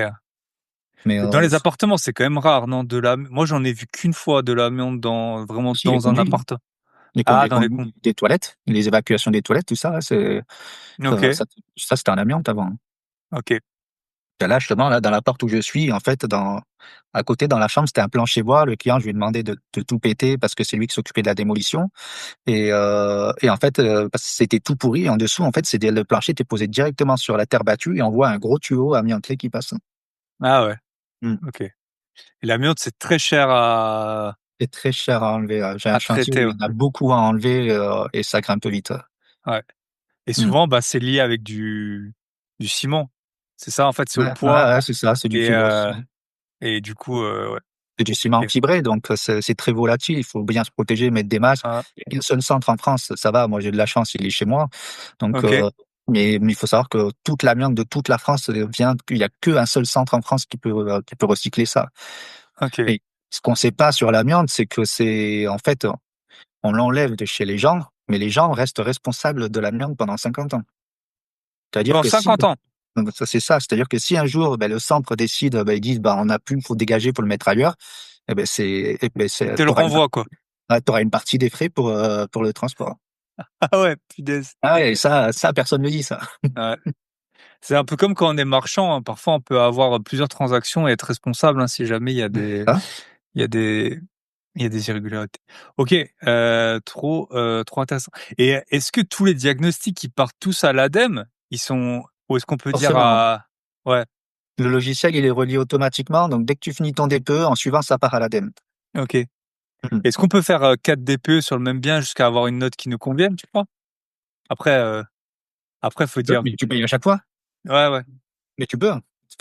Mais, Et dans les appartements, c'est quand même rare, non? Moi, j'en ai vu qu'une fois de l'amiante vraiment si, les dans un conduits. appart ah, dans les Les coins. conduits des toilettes, les évacuations des toilettes, tout ça, là, ça OK, ça c'était en amiante avant, hein. OK. Là, justement, là, dans l'appart où je suis, en fait, à côté, dans la chambre, c'était un plancher bois. Le client, je lui ai demandé de tout péter parce que c'est lui qui s'occupait de la démolition, et en fait, parce que c'était tout pourri en dessous, en fait, le plancher était posé directement sur la terre battue et on voit un gros tuyau amianté qui passe. Ah ouais, Mmh. OK. Et l'amiante, c'est très cher C'est très cher à enlever, j'ai un à chantier où traiter, il ouais. y en a beaucoup à enlever, et ça grimpe vite, ouais. Ouais et Mmh. souvent, bah, c'est lié avec du ciment. C'est ça, en fait, c'est Ouais, au ouais, poids ouais, c'est ça, c'est du et fibrociment. du coup, ouais, C'est du ciment OK. fibré, donc, c'est très volatile. Il faut bien se protéger, mettre des masques. Ah, Il y a qu'un seul centre en France, ça va, moi j'ai de la chance, il est chez moi. Donc, OK. Mais il faut savoir que toute l'amiante de toute la France vient, il y a qu'un seul centre en France qui peut recycler ça. Ok. Et ce qu'on sait pas sur l'amiante, c'est que en fait, on l'enlève de chez les gens, mais les gens restent responsables de l'amiante pendant 50 ans. C'est-à-dire Pendant que si, 50 ans. donc ça c'est ça, c'est-à-dire que si un jour, ben, le centre décide, ben, ils disent, ben, on a plus, faut dégager pour le mettre ailleurs, Te le renvoie, quoi. t'auras une partie des frais pour le transport. Ah ouais, punaise. Ah ouais, ça, personne ne le dit, ça. Ouais. C'est un peu comme quand on est marchand, hein. Parfois, on peut avoir plusieurs transactions et être responsable, hein, si jamais Hein. il y a des, il y a des irrégularités. Ok, trop intéressant. Et est-ce que tous les diagnostics qui partent tous à l'ADEME, ou est-ce qu'on peut dire Forcément. ouais, Le logiciel, il est relié automatiquement, donc dès que tu finis ton DPE, en suivant, ça part à l'ADEME. ok. Mhm. Est-ce qu'on peut faire 4 DPE sur le même bien jusqu'à avoir une note qui nous convienne, tu crois? Après, faut dire, Mais tu payes à chaque fois. ouais, ouais, Mais tu peux.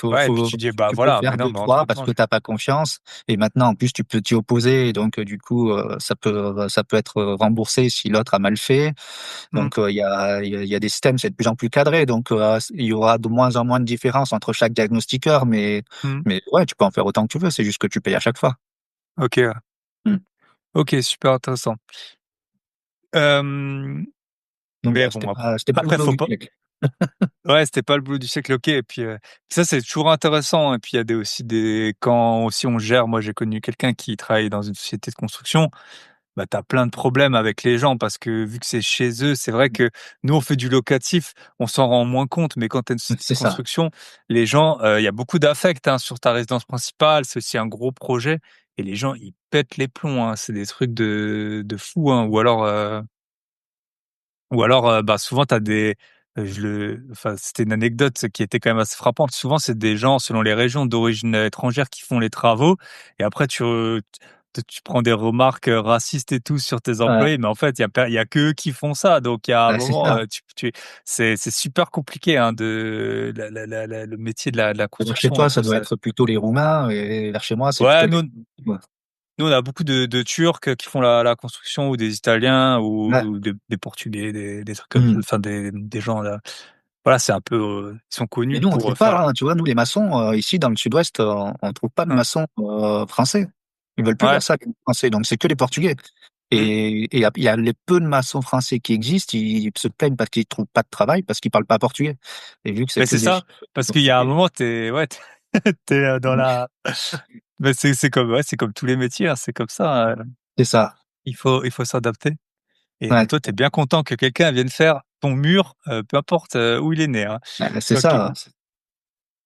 ouais, et puis tu dis, bah Tu peux voilà, mais faire non, deux, mais trois parce entre-temps, que t'as pas confiance. Et maintenant, en plus, tu peux t'y opposer. Et donc, du coup, ça peut être remboursé si l'autre a mal fait. Hmm, Donc, il y a des systèmes, c'est de plus en plus cadré. Donc, il y aura de moins en moins de différence entre chaque diagnostiqueur. hmm, Mais ouais, tu peux en faire autant que tu veux. C'est juste que tu payes à chaque fois. ok, ouais. Hmm. Ok, super intéressant. Euh, Donc, mais bon, bon, c'était pas le après, boulot faut du pas. siècle. Ouais, c'était pas le boulot du siècle, ok. Et puis ça, c'est toujours intéressant. Et puis il y a quand aussi on gère. Moi, j'ai connu quelqu'un qui travaille dans une société de construction. Bah, t'as plein de problèmes avec les gens parce que vu que c'est chez eux, c'est vrai que nous on fait du locatif, on s'en rend moins compte. Mais quand t'as une société de C'est ça. construction, les gens, il y a beaucoup d'affect hein, sur ta résidence principale. C'est aussi un gros projet et les gens ils pètent les plombs. Hein. C'est des trucs de fou. Hein. Ou alors, bah, souvent t'as des enfin, c'était une anecdote qui était quand même assez frappante. Souvent, c'est des gens, selon les régions d'origine étrangère qui font les travaux et après tu prends des remarques, racistes et tout sur tes Ouais, employés, mais en fait, il y a qu'eux qui font ça. Donc il y a un ouais, c'est moment, ça. c'est super compliqué, hein, le métier de la Vers chez construction, toi, hein, ça tout doit ça. être plutôt les Roumains. Et vers chez moi, c'est Ouais, plutôt nous Ouais. nous, on a beaucoup de Turcs qui font la construction ou des Italiens Ouais. ou des Portugais, des trucs comme ça, Mhm. enfin des gens là. Voilà, c'est un peu, ils sont Mais connus nous, on pour trouve faire. pas, hein, tu vois, nous, les maçons, ici, dans le sud-ouest, on trouve pas de Hein. maçons français. Ils veulent plus Ouais. faire ça, les français. Donc, c'est que les Portugais. Mmh. Et il y a les peu de maçons français qui existent, ils se plaignent parce qu'ils trouvent pas de travail, parce qu'ils parlent pas portugais. Et vu que c'est Mais que c'est ça, des parce qu'il y a un Portugais, moment, t'es dans la. Mais c'est comme tous les métiers, hein, c'est comme ça. c'est ça. Il faut s'adapter. Et Ouais, donc toi, t'es bien content que quelqu'un vienne faire ton mur, peu importe où il est né. Hein. ouais, c'est Ok. ça.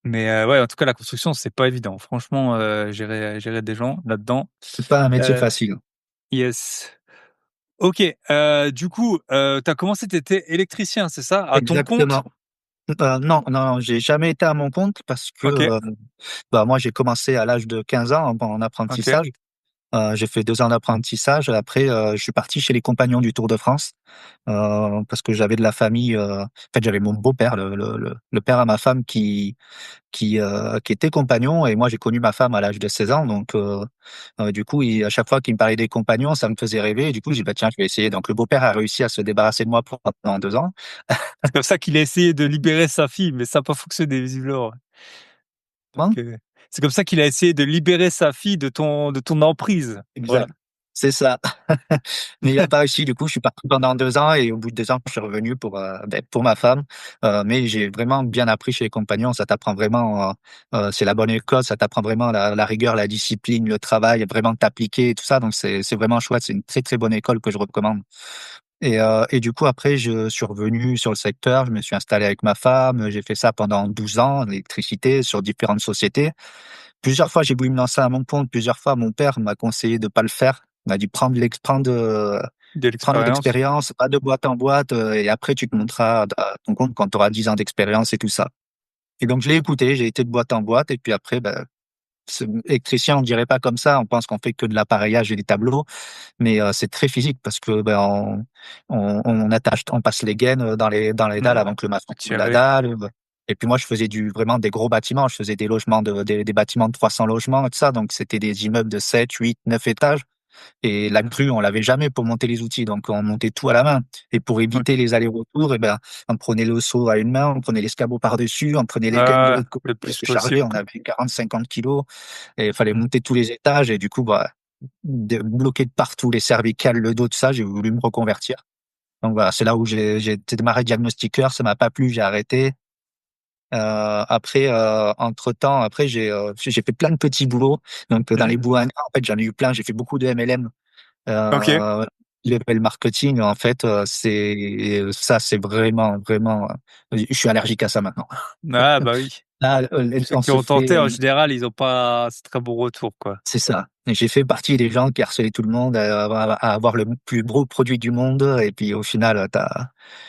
Mais ouais, en tout cas, la construction, c'est pas évident. Franchement, gérer des gens là-dedans. C'est pas un métier Euh, facile. yes. Ok. Du coup, t'as commencé, t'étais électricien, c'est ça, à ton Exactement. compte? Non, j'ai jamais été à mon compte parce que Ok. bah, moi, j'ai commencé à l'âge de 15 ans en Ok. apprentissage. J'ai fait 2 ans d'apprentissage. Après, je suis parti chez les Compagnons du Tour de France parce que j'avais de la famille. En fait, j'avais mon beau-père, le père à ma femme, qui était compagnon. Et moi, j'ai connu ma femme à l'âge de 16 ans. Donc, du coup, à chaque fois qu'il me parlait des compagnons, ça me faisait rêver. Et du coup, j'ai dit, bah, tiens, je vais essayer. Donc, le beau-père a réussi à se débarrasser de moi pendant 2 ans. C'est comme ça qu'il a essayé de libérer sa fille, mais ça n'a pas fonctionné visiblement. Donc, Hein. c'est comme ça qu'il a essayé de libérer sa fille de ton emprise. Voilà. Exact. C'est ça. Mais il a pas réussi. Du coup, je suis parti pendant 2 ans et au bout de 2 ans, je suis revenu pour ma femme. Mais j'ai vraiment bien appris chez les compagnons. Ça t'apprend vraiment, c'est la bonne école. Ça t'apprend vraiment la rigueur, la discipline, le travail, vraiment t'appliquer et tout ça. Donc, c'est vraiment chouette. C'est une très, très bonne école que je recommande. Et du coup, après, je suis revenu sur le secteur. Je me suis installé avec ma femme. J'ai fait ça pendant 12 ans, l'électricité, sur différentes sociétés. Plusieurs fois, j'ai voulu me lancer à mon compte. Plusieurs fois, mon père m'a conseillé de pas le faire. Il m'a dit De prendre de l'expérience. l'expérience, pas de boîte en boîte, et après tu te monteras à ton compte quand tu auras 10 ans d'expérience et tout ça. Et donc je l'ai écouté, j'ai été de boîte en boîte, et puis après, ben, électricien, on dirait pas comme ça. On pense qu'on fait que de l'appareillage et des tableaux, mais c'est très physique parce que ben, on attache, on passe les gaines dans les dalles Mmh. avant que le maçon coule la Tirer. dalle. Et puis moi, je faisais vraiment des gros bâtiments. Je faisais des logements des bâtiments de 300 logements et tout ça. Donc c'était des immeubles de 7, 8, 9 étages. Et la grue, on l'avait jamais pour monter les outils, donc on montait tout à la main. Et pour éviter Ok. les allers-retours, ben, on prenait le seau à une main, on prenait l'escabeau par-dessus, on prenait les gaines de l'autre côté Le pour plus se charger. possible, On quoi. avait 40-50 kilos et il fallait Mm. monter tous les étages. Et du coup, bah, bloqué de partout, les cervicales, le dos, tout ça, j'ai voulu me reconvertir. Donc voilà, c'est là où j'ai démarré diagnostiqueur, ça m'a pas plu, j'ai arrêté. Après, entre-temps, après j'ai fait plein de petits boulots. Donc dans Mm. les boulots, en fait, j'en ai eu plein. J'ai fait beaucoup de MLM, Ok. euh, level marketing. En fait, c'est vraiment vraiment. Je suis allergique à ça maintenant. Ah, bah oui. Là, Ceux on qui se ont tenté, fait. en général, ils ont pas ce très bon retour, quoi. C'est ça. Et j'ai fait partie des gens qui harcelaient tout le monde à avoir le plus gros produit du monde. Et puis au final,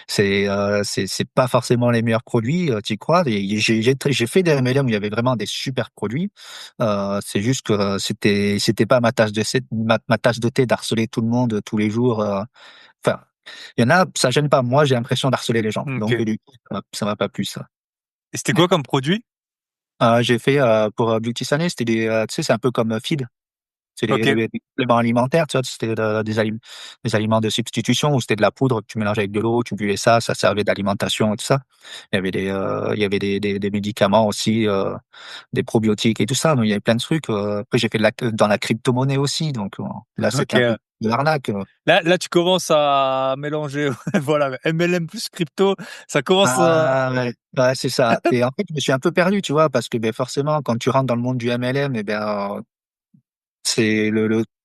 c'est pas forcément les meilleurs produits, tu crois. Et j'ai fait des MLM où il y avait vraiment des super produits. C'est juste que c'était pas ma tasse de thé d'harceler tout le monde tous les jours. Enfin, il y en a, ça gêne pas. Moi, j'ai l'impression d'harceler les gens. Donc Ok. du coup, ça m'a pas plu ça. Et c'était quoi comme produit? J'ai fait pour Beauty Sané, c'était tu sais, c'est un peu comme Feed. C'est Ok. des compléments alimentaires, tu vois, c'était des aliments de substitution où c'était de la poudre que tu mélangeais avec de l'eau, tu buvais ça servait d'alimentation et tout ça. Il y avait des médicaments aussi, des probiotiques et tout ça. Donc il y avait plein de trucs. Après j'ai fait dans la crypto-monnaie aussi, donc là c'était un peu Ok. de l'arnaque. Là, tu commences à mélanger, voilà, MLM plus crypto, ça commence à... Ah ouais, ouais, c'est ça. Et en fait je me suis un peu perdu, tu vois, parce que ben forcément quand tu rentres dans le monde du MLM, et ben c'est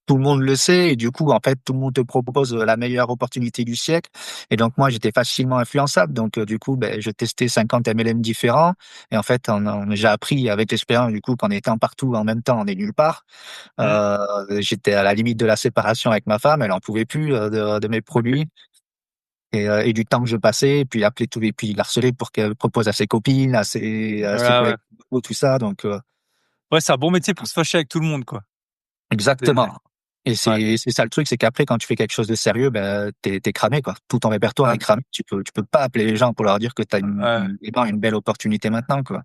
tout le monde le sait et du coup, en fait, tout le monde te propose la meilleure opportunité du siècle. Et donc, moi, j'étais facilement influençable. Donc, du coup, ben, je testais 50 MLM différents. Et en fait, j'ai appris avec l'expérience, du coup, qu'en étant partout en même temps, on est nulle part. Hmm. J'étais à la limite de la séparation avec ma femme. Elle en pouvait plus de mes Ok. produits et du temps que je passais. Et puis, appeler tous les, puis l'harceler pour qu'elle propose à ses copines, à Ouais, ses ouais. collègues, tout ça. Donc, Ouais, c'est un bon métier pour se fâcher avec tout le monde, quoi. exactement. Et Ouais, c'est ça le truc, c'est qu'après, quand tu fais quelque chose de sérieux, ben, t'es cramé, quoi. Tout ton répertoire ouais, est cramé. Tu peux pas appeler les gens pour leur dire que t'as ouais. une belle opportunité maintenant, quoi.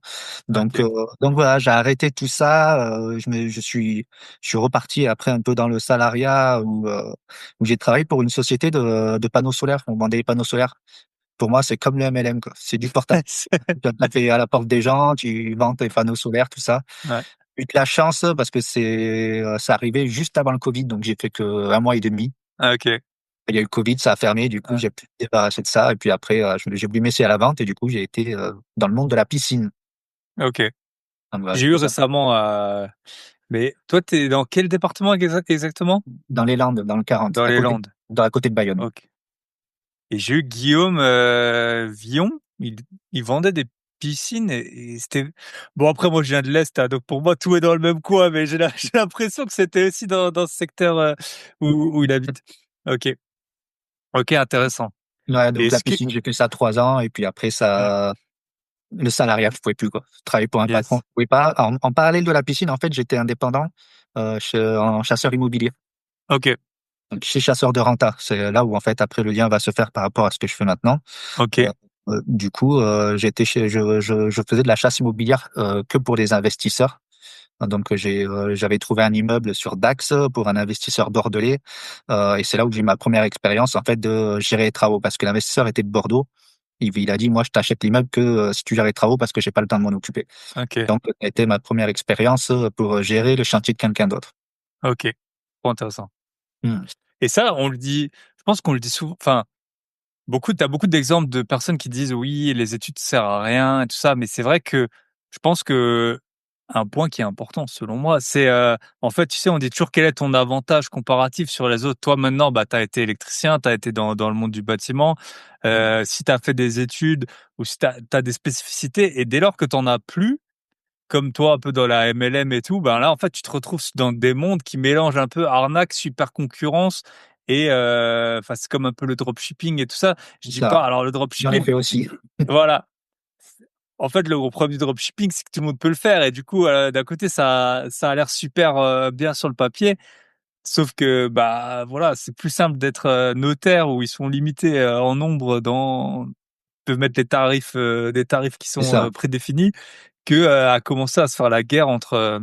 Ok. Donc voilà, j'ai arrêté tout ça. Je suis reparti après un peu dans le salariat où j'ai travaillé pour une société de panneaux solaires. On vendait les panneaux solaires. Pour moi, c'est comme le MLM, quoi. C'est du porte-à-porte. Tu vas taper à la porte des gens, tu vends tes panneaux solaires, tout ça. Ouais. J'ai eu de la chance parce que ça arrivait juste avant le Covid, donc j'ai fait que 1 mois et demi. Ah, ok. Il y a eu le Covid, ça a fermé, du coup Ouais. j'ai pu me débarrasser de ça et puis après j'ai voulu m'essayer à la vente et du coup j'ai été dans le monde de la piscine. Ok. Donc voilà, J'ai j'ai eu fait ça récemment, mais toi, t'es dans quel département exactement? dans les Landes, dans le 40, Dans les Landes. à côté de Bayonne. Ok. Et j'ai eu Guillaume Villon. Il vendait des piscines et c'était bon. Après, moi, je viens de l'est, hein, donc pour moi, tout est dans le même coin. Mais j'ai l'impression que c'était aussi dans ce secteur où il habite. Ok, ok, intéressant. Ouais, Et donc la ce que piscine, j'ai fait ça 3 ans et puis après ouais, le salariat, je pouvais plus quoi. Travailler pour un patron, yes, je pouvais pas. En parallèle de la piscine, en fait, j'étais indépendant en chasseur immobilier. ok, Donc, chez chasseur de renta, c'est là où en fait après le lien va se faire par rapport à ce que je fais maintenant. ok, Euh, du coup, je faisais de la chasse immobilière que pour les investisseurs. Donc, j'avais trouvé un immeuble sur Dax pour un investisseur bordelais, et c'est là où j'ai eu ma première expérience en fait de gérer les travaux parce que l'investisseur était de Bordeaux. Il a dit, moi, je t'achète l'immeuble que si tu gères les travaux parce que j'ai pas le temps de m'en occuper. ok, Donc, ça a été ma première expérience pour gérer le chantier de quelqu'un d'autre. ok. Trop intéressant. Hmm. Et ça, on le dit. Je pense qu'on le dit souvent. Enfin, t'as beaucoup d'exemples de personnes qui disent oui, les études ça sert à rien et tout ça, mais c'est vrai que je pense que un point qui est important selon moi, c'est en fait, tu sais, on dit toujours quel est ton avantage comparatif sur les autres. Toi maintenant, bah tu as été électricien, tu as été dans le monde du bâtiment. Hmm. Si tu as fait des études ou si tu as des spécificités et dès lors que tu en as plus comme toi un peu dans la MLM et tout, ben là en fait tu te retrouves dans des mondes qui mélangent un peu arnaque, super concurrence et enfin c'est comme un peu le dropshipping et tout ça. Je C'est dis ça. pas alors le J'en ai dropshipping, fait aussi. voilà. En fait le gros problème du dropshipping c'est que tout le monde peut le faire et du coup d'un côté ça a l'air super bien sur le papier, sauf que bah voilà c'est plus simple d'être notaire où ils sont limités en nombre dans peuvent mettre des tarifs qui C'est sont ça. prédéfinis que à commencer à se faire la guerre entre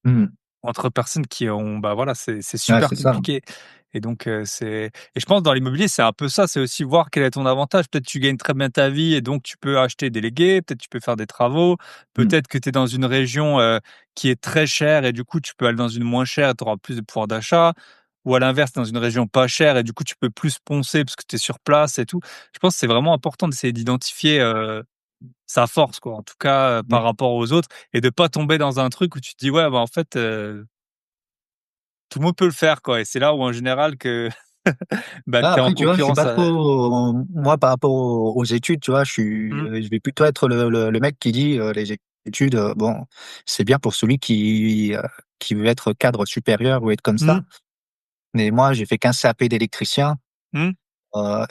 Hmm. entre personnes qui ont bah, voilà, c'est Ouais, super c'est ça. compliqué et donc c'est et je pense dans l'immobilier, c'est un peu ça, c'est aussi voir quel est ton avantage. Peut-être tu gagnes très bien ta vie et donc tu peux acheter délégué, peut-être tu peux faire des travaux, Mmh. peut-être que tu es dans une région, qui est très chère et du coup tu peux aller dans une moins chère et tu auras plus de pouvoir d'achat ou à l'inverse, dans une région pas chère et du coup tu peux plus poncer parce que tu es sur place et tout. Je pense que c'est vraiment important d'essayer d'identifier, sa force quoi, en tout cas, Mmh. par rapport aux autres et de pas tomber dans un truc où tu te dis: «Ouais, bah, en fait, tout le monde peut le faire, quoi» et c'est là où en général que, bah, Ah, tu es en après, tu vois, je suis concurrence pas a trop, moi, par rapport aux études, tu vois, mmh, je vais plutôt être le mec qui dit, les études, bon, c'est bien pour celui qui veut être cadre supérieur ou être comme mmh, ça. Mais moi, j'ai fait qu'un CAP d'électricien. mmh,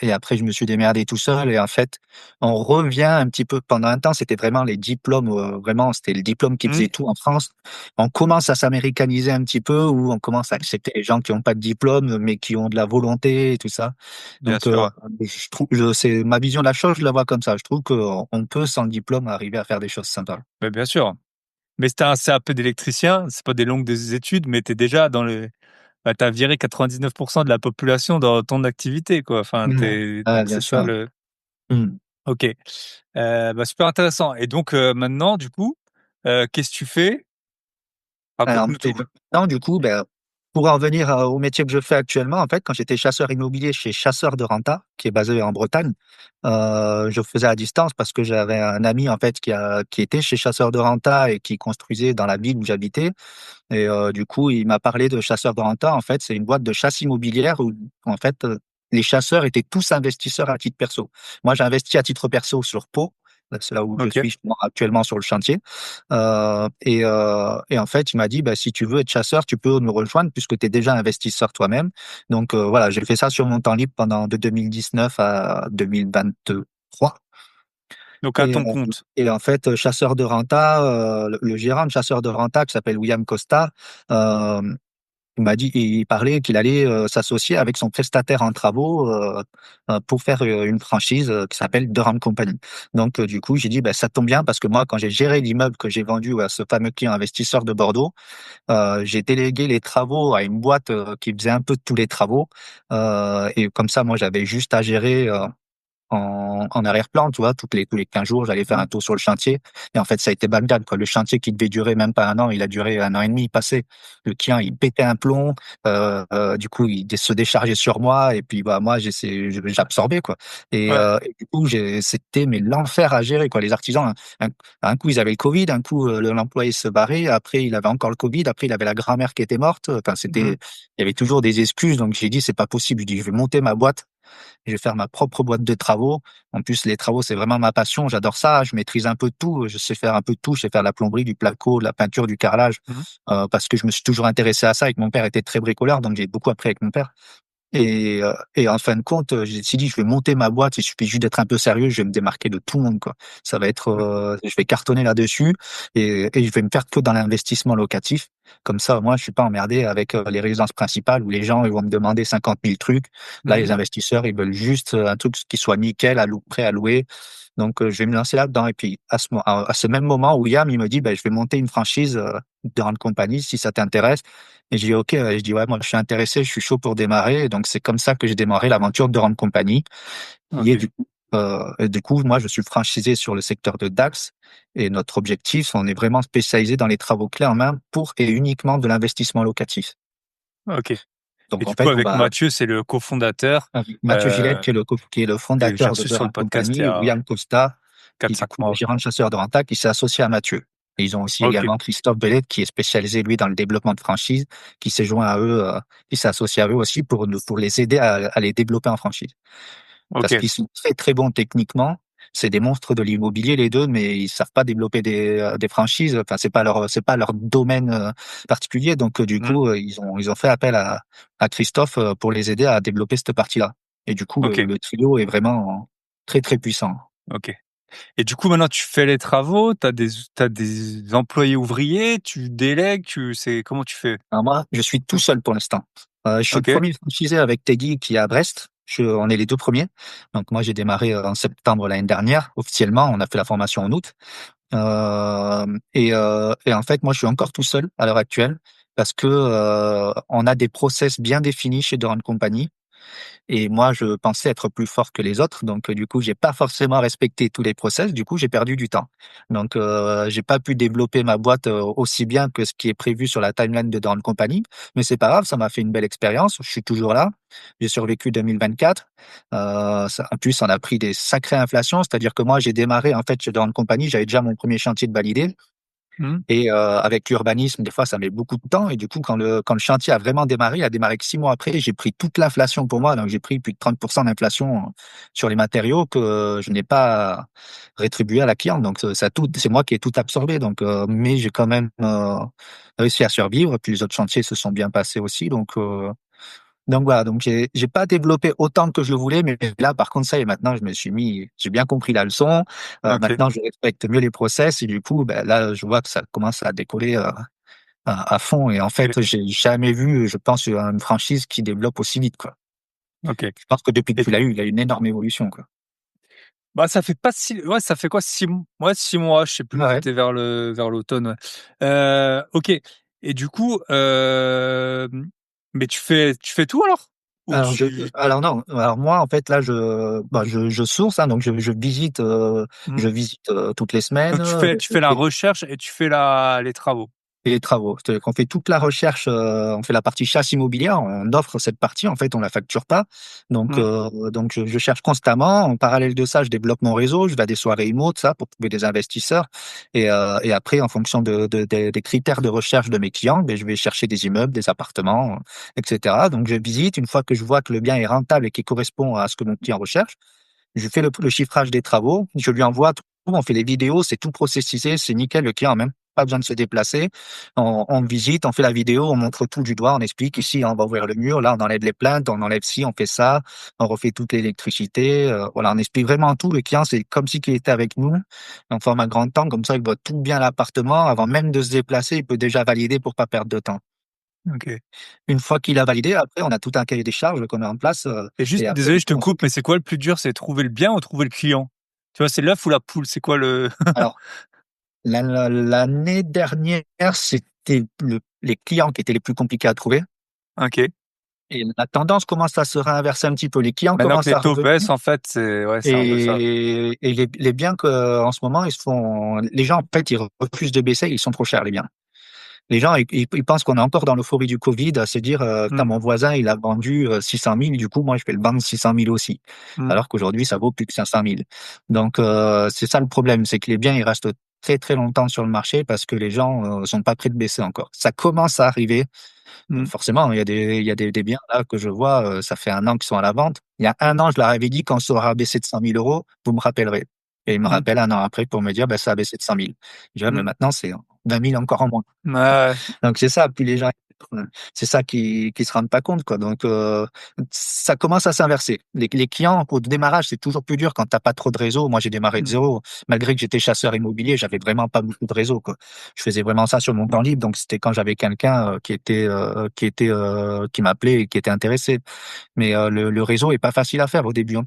Et après je me suis démerdé tout seul et en fait, on revient un petit peu pendant un temps, c'était vraiment les diplômes, vraiment, c'était le diplôme qui faisait mmh, tout en France. On commence à s'américaniser un petit peu où on commence à mmh, accepter les gens qui ont pas de diplôme, mais qui ont de la volonté et tout ça. bien Donc, sûr, ouais. je trouve c'est ma vision de la chose, je la vois comme ça. Je trouve qu'on peut sans le diplôme arriver à faire des choses sympas. Bah, bien sûr. Mais si tu as un CAP d'électricien, c'est pas des longues des études, mais tu es déjà dans le bah, tu as viré 99 de la population dans ton activité, quoi. Enfin, tu Mmh. Ouais, donc bien c'est ça sûr. le Mmh. OK. Bah, super intéressant et donc maintenant du coup, qu'est-ce que tu fais? Alors, Raconte-nous et tout. maintenant, du coup, ben, pour en revenir, au métier que je fais actuellement, en fait, quand j'étais chasseur immobilier chez Chasseurs de Renta, qui est basé en Bretagne, je faisais à distance parce que j'avais un ami, en fait, qui était chez Chasseurs de Renta et qui construisait dans la ville où j'habitais et du coup, il m'a parlé de Chasseurs de Renta. En fait, c'est une boîte de chasse immobilière où, en fait, les chasseurs étaient tous investisseurs à titre perso. Moi, j'ai investi à titre perso sur Pau, c'est là où je OK. suis moi actuellement sur le chantier. Et en fait, il m'a dit: «Bah, si tu veux être chasseur, tu peux nous rejoindre puisque tu es déjà investisseur toi-même». Donc voilà, j'ai fait ça sur mon temps libre pendant de 2019 à 2023 Donc à et ton compte. en fait, chasseur de renta, le gérant de chasseur de renta qui s'appelle William Costa, hem, il parlait qu'il allait, s'associer avec son prestataire en travaux, pour faire, une franchise, qui s'appelle Durham Company. Donc du coup, j'ai dit: «Bah, ça tombe bien» parce que moi, quand j'ai géré l'immeuble que j'ai vendu à ce fameux client investisseur de Bordeaux, j'ai délégué les travaux à une boîte, qui faisait un peu de tous les travaux, et comme ça, moi, j'avais juste à gérer, en arrière-plan, tu vois? Tous les 15 jours, j'allais faire un tour sur le chantier et en fait, ça a été bancal, quoi. Le chantier qui devait durer même pas un an, il a duré un an et demi passé. Le client, il pétait un plomb, du coup, il se déchargeait sur moi et puis, bah, moi, j'absorbais, quoi Ouais. et du coup, c'était mais l'enfer à gérer, quoi. Les artisans, un coup, ils avaient le covid, un coup, l'employé se barrait, après, il avait encore le covid, après, il avait la grand-mère qui était morte, enfin, Mmh. il y avait toujours des excuses donc j'ai dit: «C'est pas possible». Je dis: «Je vais monter ma boîte je vais faire ma propre boîte de travaux. En plus, les travaux, c'est vraiment ma passion. J'adore ça. Je maîtrise un peu de tout. Je sais faire un peu de tout. Je sais faire de la plomberie, du placo, de la peinture, du carrelage, Mmh. parce que je me suis toujours intéressé à ça et que mon père était très bricoleur, donc j'ai beaucoup appris avec mon père. Et en fin de compte, j'ai dit: «Je vais monter ma boîte, il suffit juste d'être un peu sérieux, je vais me démarquer de tout le monde, quoi. Ça va être, Mmh. je vais cartonner là-dessus et je vais me faire que dans l'investissement locatif. Comme ça, moi, je suis pas emmerdé avec, les résidences principales où les gens, ils vont me demander 50 000 trucs. Là, Mmh. les investisseurs, ils veulent juste, un truc qui soit nickel, prêt à louer. Donc je vais me lancer là-dedans et puis à ce même moment, William, il me dit: «Bah, je vais monter une franchise, de grande compagnie si ça t'intéresse». Et je dis: «OK», je dis: «Ouais, moi, je suis intéressé, je suis chaud pour démarrer». Et donc c'est comme ça que j'ai démarré l'aventure de Rand Company, qui est OK. du coup, moi, je suis franchisé sur le secteur de Dax et notre objectif, on est vraiment spécialisé dans les travaux clés en main pour et uniquement de l'investissement locatif. OK et Donc en du coup fait, on avec va Mathieu, c'est le cofondateur, avec Mathieu Gillette, heu, qui est le que j'ai fondateur de reçu sur le Durham podcast il y Company, et a William Costa, qui est du 4-5 coup le mois, ouais. gérant de chasseur de Renta, qui s'est associé à Mathieu. Et ils ont aussi OK, également Christophe Bellet, qui est spécialisé, lui, dans le développement de franchise, qui s'est joint à eux, qui s'est associé à eux aussi pour les aider à les développer en franchise. Parce OK. qu'ils sont très, très bons techniquement. C'est des monstres de l'immobilier, les 2, mais ils savent pas développer des franchises. Enfin, c'est pas leur domaine, particulier. Donc, du Mmh. coup, ils ont fait appel à Christophe, pour les aider à développer cette partie-là. Et du coup, OK, le trio est vraiment très, très puissant. OK et du coup maintenant tu fais les travaux, tu as des employés ouvriers, tu délègues, tu c'est comment tu fais? Alors moi, je suis tout seul pour l'instant. Je suis le OK, 1er franchisé avec Teddy qui est à Brest. On est les 2 premiers. Donc moi, j'ai démarré, en septembre l'année dernière, officiellement. On a fait la formation en août. Et en fait, moi, je suis encore tout seul à l'heure actuelle. parce que on a des process bien définis chez Doran Company. Et moi, je pensais être plus fort que les autres, donc du coup, j'ai pas forcément respecté tous les process. Du coup, j'ai perdu du temps. Donc, j'ai pas pu développer ma boîte aussi bien que ce qui est prévu sur la timeline de Doran Company. Mais c'est pas grave, ça m'a fait une belle expérience. Je suis toujours là. J'ai survécu 2024. En plus, on a pris des sacrées inflations, c'est-à-dire que moi, j'ai démarré en fait chez Doran Company. J'avais déjà mon premier chantier de validé. Mmh. Et avec l'urbanisme, des fois, ça met beaucoup de temps. Et du coup, quand le chantier a vraiment démarré, il a démarré que 6 mois après, j'ai pris toute l'inflation pour moi. Donc, j'ai pris plus de 30% d'inflation sur les matériaux que je n'ai pas rétribué à la cliente. Donc, ça tout, c'est moi qui ai tout absorbé. Donc, mais j'ai quand même réussi à survivre. Puis les autres chantiers se sont bien passés aussi. Donc voilà, donc j'ai pas développé autant que je le voulais, mais là par contre ça y est, maintenant j'ai bien compris la leçon. OK. Maintenant je respecte mieux les process et du coup ben là je vois que ça commence à décoller à fond et en OK. fait j'ai jamais vu, je pense, une franchise qui développe aussi vite quoi. OK. Je pense que depuis que Et tu l'as eu, il y a une énorme évolution quoi. bah, ça fait pas si ouais, ça fait quoi? 6 mois, je sais Ouais, plus, ouais. c'était vers l'automne, ouais. OK, et du coup, mais tu fais tout alors? Ou tu Alors non, alors moi en fait là je source hein, donc je visite mmh, toutes les semaines. donc tu fais la recherche et tu fais les travaux? Et les travaux. C'est-à-dire qu'on fait toute la recherche, on fait la partie chasse immobilière, on offre cette partie, en fait, on la facture pas. Donc, Mmh, je cherche constamment. En parallèle de ça, je développe mon réseau, je vais à des soirées IMO, tout ça, pour trouver des investisseurs. Et après, en fonction des critères de recherche de mes clients, ben, je vais chercher des immeubles, des appartements, etc. Donc, je visite. Une fois que je vois que le bien est rentable et qu'il correspond à ce que mon client recherche, je fais le chiffrage des travaux, je lui envoie tout, on fait les vidéos, c'est tout processisé, c'est nickel, le client a même pas besoin de se déplacer. On visite, on fait la vidéo, on montre tout du doigt, on explique ici, on va ouvrir le mur, là, on enlève les plaintes, on enlève ci, on fait ça, on refait toute l'électricité. Voilà, on explique vraiment tout. Le client, c'est comme si il était avec nous, en format grand temps, comme ça, il voit tout bien l'appartement. Avant même de se déplacer, il peut déjà valider pour pas perdre de temps. OK, Une fois qu'il a validé, après, on a tout un cahier des charges qu'on met en place, et juste et après, désolé, du je te coup, on coupe, mais s'occupe. c'est quoi le plus dur? C'est trouver le bien ou trouver le client? Tu vois, c'est l'œuf ou la poule? C'est quoi le Alors, l'année dernière, c'était les clients qui étaient les plus compliqués à trouver. OK. Et la tendance commence à se réinverser un petit peu. Les clients Maintenant que commencent les à taux revenir baissent, en fait, c'est un peu ça. et les biens que, en ce moment, les gens, en fait, ils refusent de baisser, ils sont trop chers, les biens. Les gens, ils pensent qu'on est encore dans l'euphorie du Covid, à se dire, putain, Mmh, mon voisin, il a vendu 600 000, du coup, moi, je vais le vendre 600 000 aussi. mmh, Alors qu'aujourd'hui, ça vaut plus que 500 000. Donc, c'est ça le problème, c'est que les biens, ils restent très, très longtemps sur le marché parce que les gens sont pas prêts de baisser encore. Ça commence à arriver. mmh, Forcément, il y a des biens là que je vois, ça fait 1 an qu'ils sont à la vente. Il y a 1 an, je leur avais dit: «Quand ça aura baissé de 100 000 euros, vous me rappellerez» et ils me mmh, rappellent 1 an après pour me dire: «Bah, ça a baissé de 100 000». Je dis: «Ouais, mais mmh. maintenant, c'est 20 000 encore en moins». Ouais, ouais. Donc c'est ça, puis les gens, c'est ça qui se rendent pas compte, quoi. Donc ça commence à s'inverser. Les clients au démarrage, c'est toujours plus dur quand tu as pas trop de réseau. Moi, j'ai démarré de Mmh, zéro. Malgré que j'étais chasseur immobilier, j'avais vraiment pas beaucoup de réseau, quoi. Je faisais vraiment ça sur mon temps libre, donc c'était quand j'avais quelqu'un, qui m'appelait et qui était intéressé. Mais le réseau est pas facile à faire au début, hein,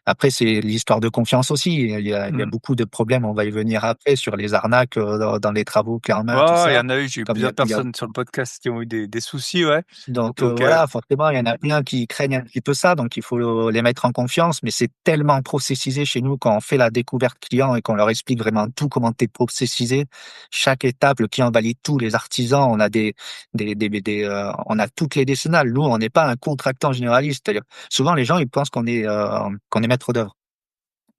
après c'est l'histoire de confiance aussi. Il y a mmh. beaucoup de problèmes, on va y venir après, sur les arnaques, dans les travaux clés en main, Ouais, tout ouais, il y ça. en a eu, j'ai eu Comme il y a plusieurs il y a personnes sur le podcast qui ont eu des soucis, ouais. donc Donc voilà, forcément, il y en a plein qui craignent un petit peu ça, donc il faut les mettre en confiance, mais c'est tellement processisé chez nous quand on fait la découverte client et qu'on leur explique vraiment tout, comment tu processisé. Chaque étape, le client valide tout, les artisans, on a on a toutes les décennales. Nous, on n'est pas un contractant généraliste. C'est-à-dire, souvent, les gens, ils pensent qu'on est maître d'œuvre.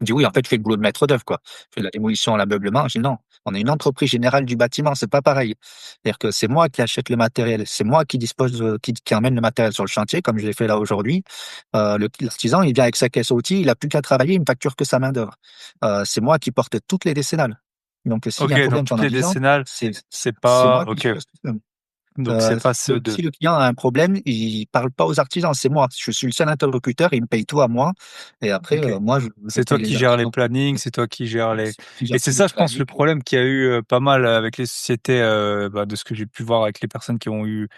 Je dis: «Oui, en fait, je fais le boulot de maître d'œuvre, quoi. Je fais de la démolition, l'ameublement». Je dis: «Non, on est une entreprise générale du bâtiment, c'est pas pareil». C'est-à-dire que c'est moi qui achète le matériel, c'est moi qui dispose, qui emmène le matériel sur le chantier, comme je l'ai fait là aujourd'hui. L'artisan, il vient avec sa caisse à outils, il a plus qu'à travailler, il me facture que sa main-d'œuvre. C'est moi qui porte toutes les décennales. Donc, s'il y a OK, un donc problème toutes pendant les 10 ans, décennales, c'est c'est c'est pas moi qui OK, gère tout ça. donc c'est pas ceux de Si le client a un problème, il parle pas aux artisans, c'est moi. Je suis le seul interlocuteur, il me paye tout à moi et après, OK. moi je C'est toi paye les qui gères les artisans. plannings, c'est toi qui gères les Qui et gère c'est tous les ça, je pense, le plannings. problème qu'il y a eu, pas mal avec les sociétés, bah, de ce que j'ai pu voir avec les personnes qui ont eu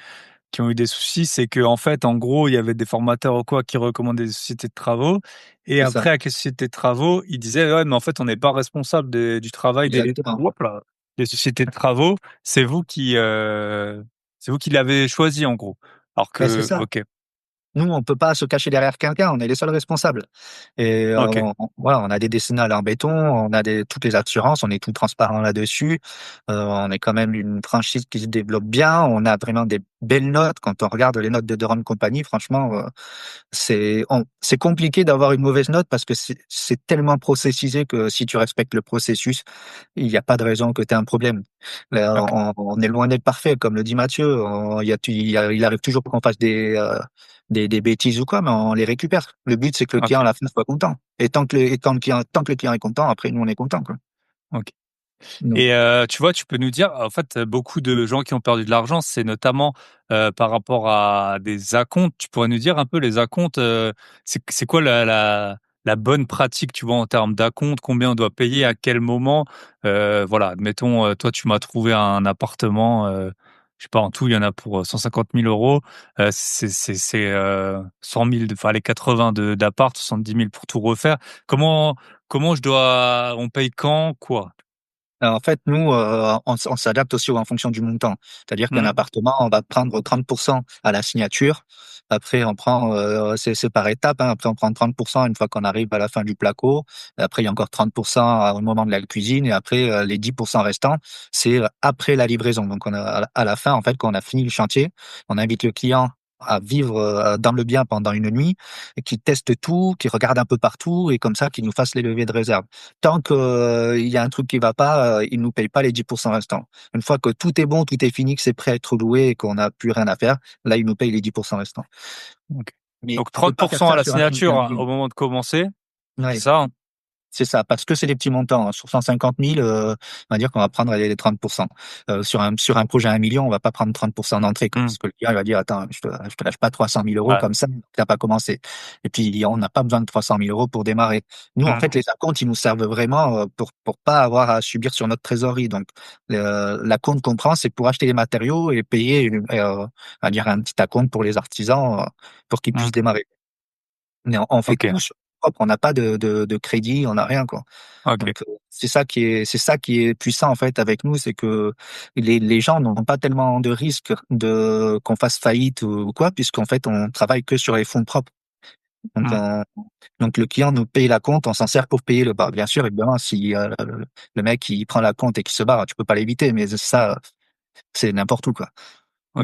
des soucis, c'est qu'en fait, en gros, il y avait des formateurs ou quoi qui recommandaient des sociétés de travaux et C'est ça, après avec les sociétés de travaux, ils disaient: «Ouais, mais en fait, on n'est pas responsable du travail des exactement. hop là, des sociétés de travaux, c'est vous C'est vous qui l'avez choisi, en gros. Alors Ben, c'est que ça. OK, Nous, on peut pas se cacher derrière quelqu'un, on est les seuls responsables et OK, voilà, on a des décennales en béton, on a toutes les assurances, on est tout transparent là-dessus. On est quand même une franchise qui se développe bien, on a vraiment des belles notes. Quand on regarde les notes de Deron Company, franchement, c'est compliqué d'avoir une mauvaise note parce que c'est tellement processisé que si tu respectes le processus, il y a pas de raison que tu aies un problème. Là, OK, on est loin d'être parfait, comme le dit Mathieu. Il arrive toujours qu'on fasse des bêtises ou quoi, mais on les récupère. Le but, c'est que le client, à OK, la fin, soit content. Et tant que le client est content, après, nous, on est content, quoi. OK. Donc, Et tu vois, tu peux nous dire, en fait, beaucoup de gens qui ont perdu de l'argent, c'est notamment, par rapport à des acomptes. Tu pourrais nous dire un peu les acomptes, c'est quoi la bonne pratique, tu vois, en termes d'acompte? Combien on doit payer, à quel moment? Voilà, admettons, toi, tu m'as trouvé un appartement, je sais pas, en tout, il y en a pour, 150 000 €. C'est 100 000, enfin les 80 de d'appart, 70 000 pour tout refaire. Comment on paye quand, quoi? en fait, nous, on s'adapte aussi en fonction du montant. C'est-à-dire qu'un Mmh. appartement, on va prendre 30% à la signature. Après, on prend, c'est par étapes, hein. Après, on prend 30% une fois qu'on arrive à la fin du placo. Et après, il y a encore 30% au moment de la cuisine. Et après, les 10% restants, c'est après la livraison. Donc, on a, à la fin, en fait, quand on a fini le chantier, on invite le client à vivre dans le bien pendant une nuit, et qui teste tout, qui regarde un peu partout, et comme ça, qu'il nous fasse les levées de réserve. Tant que, il y a un truc qui va pas, ils nous payent pas les 10% restants. Une fois que tout est bon, tout est fini, que c'est prêt à être loué et qu'on n'a plus rien à faire, là, ils nous payent les 10% restants. OK. Mais Donc on peut pas faire 30% à ça la sur un chantier signature à un au million. moment de commencer, c'est Ouais. ça, hein? C'est ça, parce que c'est des petits montants, hein. Sur 150 000, on va dire qu'on va prendre les 30%. Sur un projet à 1 million, on va pas prendre 30% d'entrée, quoi. Mmh. Parce que le client, il va dire, attends, je te lâche pas 300 000 € Ouais. comme ça, t'as pas commencé. Et puis, on n'a pas besoin de 300 000 € pour démarrer. Nous, en Mmh. fait, les acomptes, ils nous servent vraiment pour pas avoir à subir sur notre trésorerie. Donc, l'acompte qu'on prend, c'est pour acheter les matériaux et payer, on va dire, un petit acompte pour les artisans, pour qu'ils puissent Mmh. démarrer. Mais on fait OK. tout sur propre, on n'a pas de crédit, on n'a rien, quoi. OK. Donc, c'est ça qui est puissant, en fait, avec nous, c'est que les gens n'ont pas tellement de risques de qu'on fasse faillite ou quoi, puisqu'en fait, on travaille que sur les fonds propres. Donc, Mmh. donc le client nous paye la compte, on s'en sert pour payer le bar. Bien sûr, évidemment, si, le mec, il prend la compte et qu'il se barre, tu peux pas l'éviter, mais ça, c'est n'importe où, quoi. OK.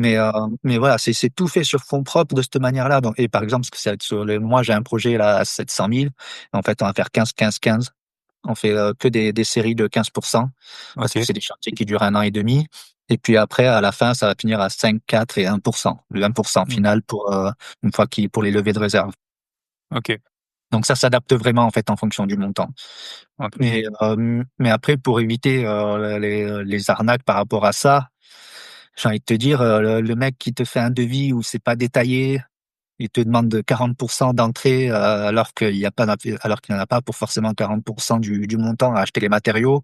Mais voilà, c'est tout fait sur fonds propres de cette manière-là. Donc, et par exemple, parce que c'est sur moi, j'ai un projet là à 700 000. En fait, on va faire 15, 15, 15. On fait que des séries de 15% parce que OK. c'est des chantiers qui durent 1 an et demi. Et puis après, à la fin, ça va finir à 5, 4 et 1%. Le 1% Mmh. final une fois pour les levées de réserve. OK. Donc ça s'adapte vraiment en fait en fonction du montant. OK. Mais après, pour éviter les arnaques par rapport à ça, j'ai envie de te dire, le mec qui te fait un devis où c'est pas détaillé, il te demande de 40% d'entrée, alors qu'il n'y en a pas pour forcément 40% du montant à acheter les matériaux.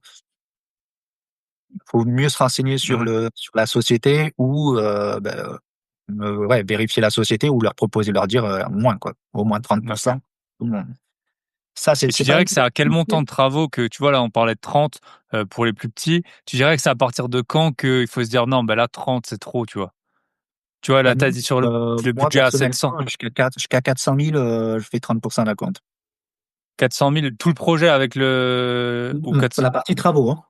Il faut mieux se renseigner Mmh. sur la société ou, ouais, vérifier la société ou leur proposer, leur dire, moins quoi, au moins OK. 30%. Tout le monde. Ça, Et tu c'est pas dirais que c'est évident. à quel montant de travaux que tu vois, là, on parlait de 30, pour les plus petits. Tu dirais que c'est à partir de quand qu'il faut se dire: «Non, bah, là 30 c'est trop», tu vois? Tu vois, là, Bah, tu as nous, dit sur le moi budget à 700. personnellement, jusqu'à 400 000, je fais 30% d'acompte. 400 000, tout le projet avec le ou Pour 400. la partie travaux, hein.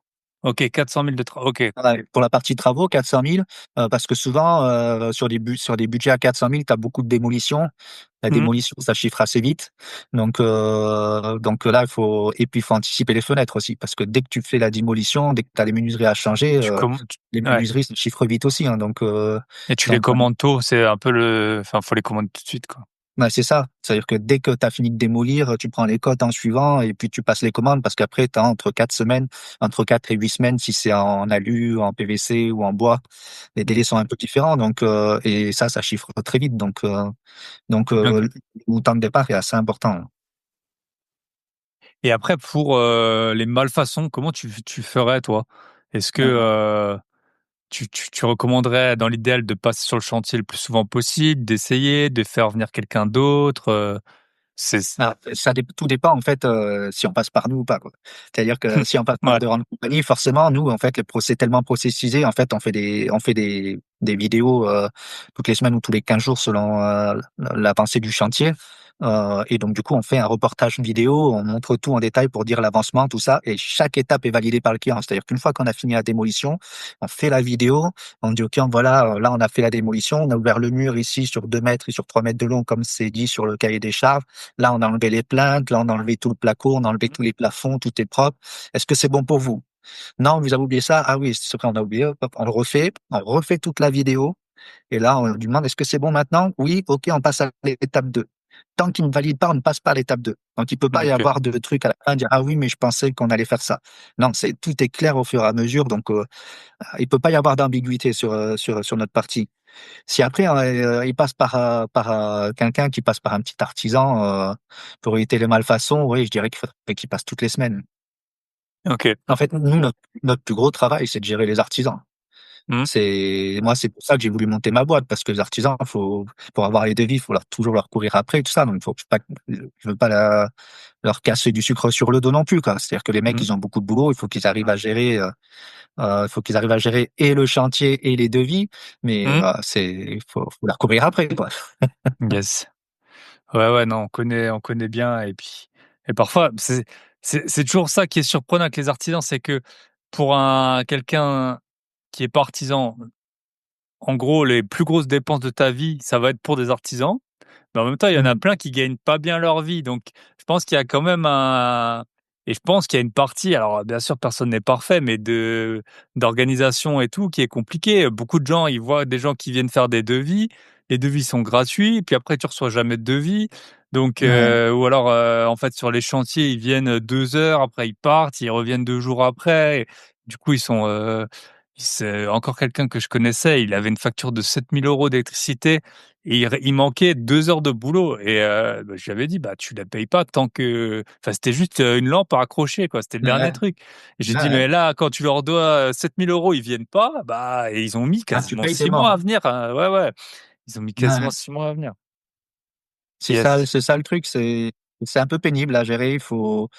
OK, 400 000 de OK. Ouais, pour la partie travaux, 400 000, parce que souvent, sur des budgets à 400 000, tu as beaucoup de démolitions. La Mmh. démolition, ça chiffre assez vite. Donc là, il faut anticiper les fenêtres aussi, parce que dès que tu fais la démolition, dès que tu as les menuiseries à changer, Tu commandes les ouais, menuiseries, ça chiffre vite aussi, hein. et tu les Donc commandes tôt, c'est un peu enfin, faut les commander tout de suite, quoi. ouais, c'est ça. C'est-à-dire que dès que tu as fini de démolir, tu prends les cotes en suivant et puis tu passes les commandes parce qu'après, tu as entre 4 et 8 semaines si c'est en alu, en PVC ou en bois. Les Mmh. délais sont un peu différents, et ça chiffre très vite. OK. Le montant de départ est assez important. Et après pour, les malfaçons, comment tu ferais, toi? Est-ce que, Heu, tu recommanderais dans l'idéal de passer sur le chantier le plus souvent possible, d'essayer, de faire venir quelqu'un d'autre, C'est tout dépend en fait, si on passe par nous ou pas, quoi. C'est-à-dire que si on passe par ouais, de grandes compagnies, forcément, nous, en fait, c'est tellement processisé, en fait, on fait des des vidéos toutes les semaines ou tous les 15 jours selon l'avancée du chantier. Et donc, du coup, on fait un reportage vidéo, on montre tout en détail pour dire l'avancement, tout ça. Et chaque étape est validée par le client. C'est-à-dire qu'une fois qu'on a fini la démolition, on fait la vidéo, on dit au client, voilà, là, on a fait la démolition, on a ouvert le mur ici sur 2 mètres et sur 3 mètres de long, comme c'est dit sur le cahier des charges. Là, on a enlevé les plaintes, là, on a enlevé tout le placo, on a enlevé tous les plafonds, tout est propre. Est-ce que c'est bon pour vous? Non, vous avez oublié ça. Ah oui, c'est vrai, on a oublié. Hop, hop, on refait toute la vidéo. Et là, on lui demande, est-ce que c'est bon maintenant? Oui, ok, on passe à l'étape 2. Tant qu'il ne valide pas, on ne passe pas à l'étape 2. Donc, il peut pas y Ok. avoir de trucs à la fin, dire, ah oui, mais je pensais qu'on allait faire ça. Non, tout est clair au fur et à mesure. Donc, il peut pas y avoir d'ambiguïté sur notre partie. Si après, il passe par quelqu'un qui passe par un petit artisan, pour éviter les malfaçons, oui, je dirais qu'il faudrait qu'il passe toutes les semaines. Ok. En fait, nous, notre plus gros travail, c'est de gérer les artisans. Hmm. C'est pour ça que j'ai voulu monter ma boîte, parce que les artisans, pour avoir les devis, il faut toujours leur courir après, tout ça. Donc, je veux pas leur casser du sucre sur le dos non plus, quoi. C'est-à-dire que les mecs, Hmm. ils ont beaucoup de boulot, il faut qu'ils arrivent à gérer, il faut qu'ils arrivent à gérer et le chantier et les devis, mais Hmm. faut leur courir après, quoi. Yes. Ouais, ouais, non, on connaît bien et parfois c'est toujours ça qui est surprenant avec les artisans, c'est que pour un quelqu'un qui est pas artisan, en gros, les plus grosses dépenses de ta vie, ça va être pour des artisans. Mais en même temps, il y en a Mmh. plein qui gagnent pas bien leur vie. Donc, je pense qu'il y a quand même un et je pense qu'il y a une partie, alors bien sûr, personne n'est parfait, mais d'organisation et tout qui est compliqué. Beaucoup de gens, ils voient des gens qui viennent faire des devis. Les devis sont gratuits, puis après, tu reçois jamais de devis. Donc, Ouais, ou alors, en fait, sur les chantiers, ils viennent 2 heures, après ils partent, ils reviennent 2 jours après. Et du coup, c'est encore quelqu'un que je connaissais, il avait une facture de 7 000 € d'électricité et il manquait 2 heures de boulot et bah, je lui avais dit: «Bah, tu la payes pas tant que» enfin, c'était juste, une lampe à accrocher, quoi, c'était le dernier ouais, truc et j'ai dit: ouais. «Mais là, quand tu leur dois, 7 000 €, ils viennent pas, bah» et ils ont mis Ah, tu quasiment payes, t'es 6 mois mort. à venir, ouais, ouais, ils ont mis quasiment Ouais. 6 mois à venir. C'est ça, Yes. c'est ça le truc, c'est un peu pénible à gérer. Il faut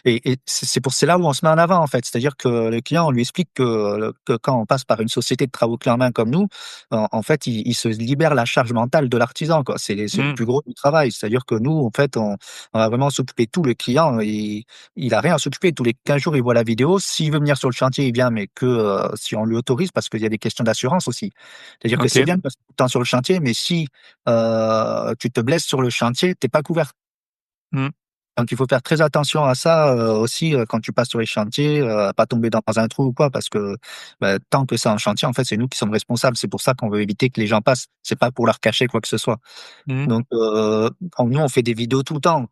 et c'est là où on se met en avant, en fait. C'est-à-dire que le client, on lui explique que quand on passe par une société de travaux clés en main comme nous, en fait, il se libère la charge mentale de l'artisan, quoi. C'est le Mmh. plus gros du travail. C'est-à-dire que nous, en fait, on va vraiment s'occuper de tout. Le client, il a rien à s'occuper. Tous les 15 jours, il voit la vidéo. S'il veut venir sur le chantier, il vient, mais que si on lui autorise, parce qu'il y a des questions d'assurance aussi. C'est-à-dire que c'est OK. bien de passer tout le temps sur le chantier, mais si tu te blesses sur le chantier, t'es pas couvert. Mmh. Donc il faut faire très attention à ça, aussi, quand tu passes sur les chantiers, à pas tomber dans un trou ou quoi, parce que, bah, tant que c'est un chantier, en fait, c'est nous qui sommes responsables. C'est pour ça qu'on veut éviter que les gens passent. C'est pas pour leur cacher quoi que ce soit. Mmh. Donc, nous, on fait des vidéos tout le temps.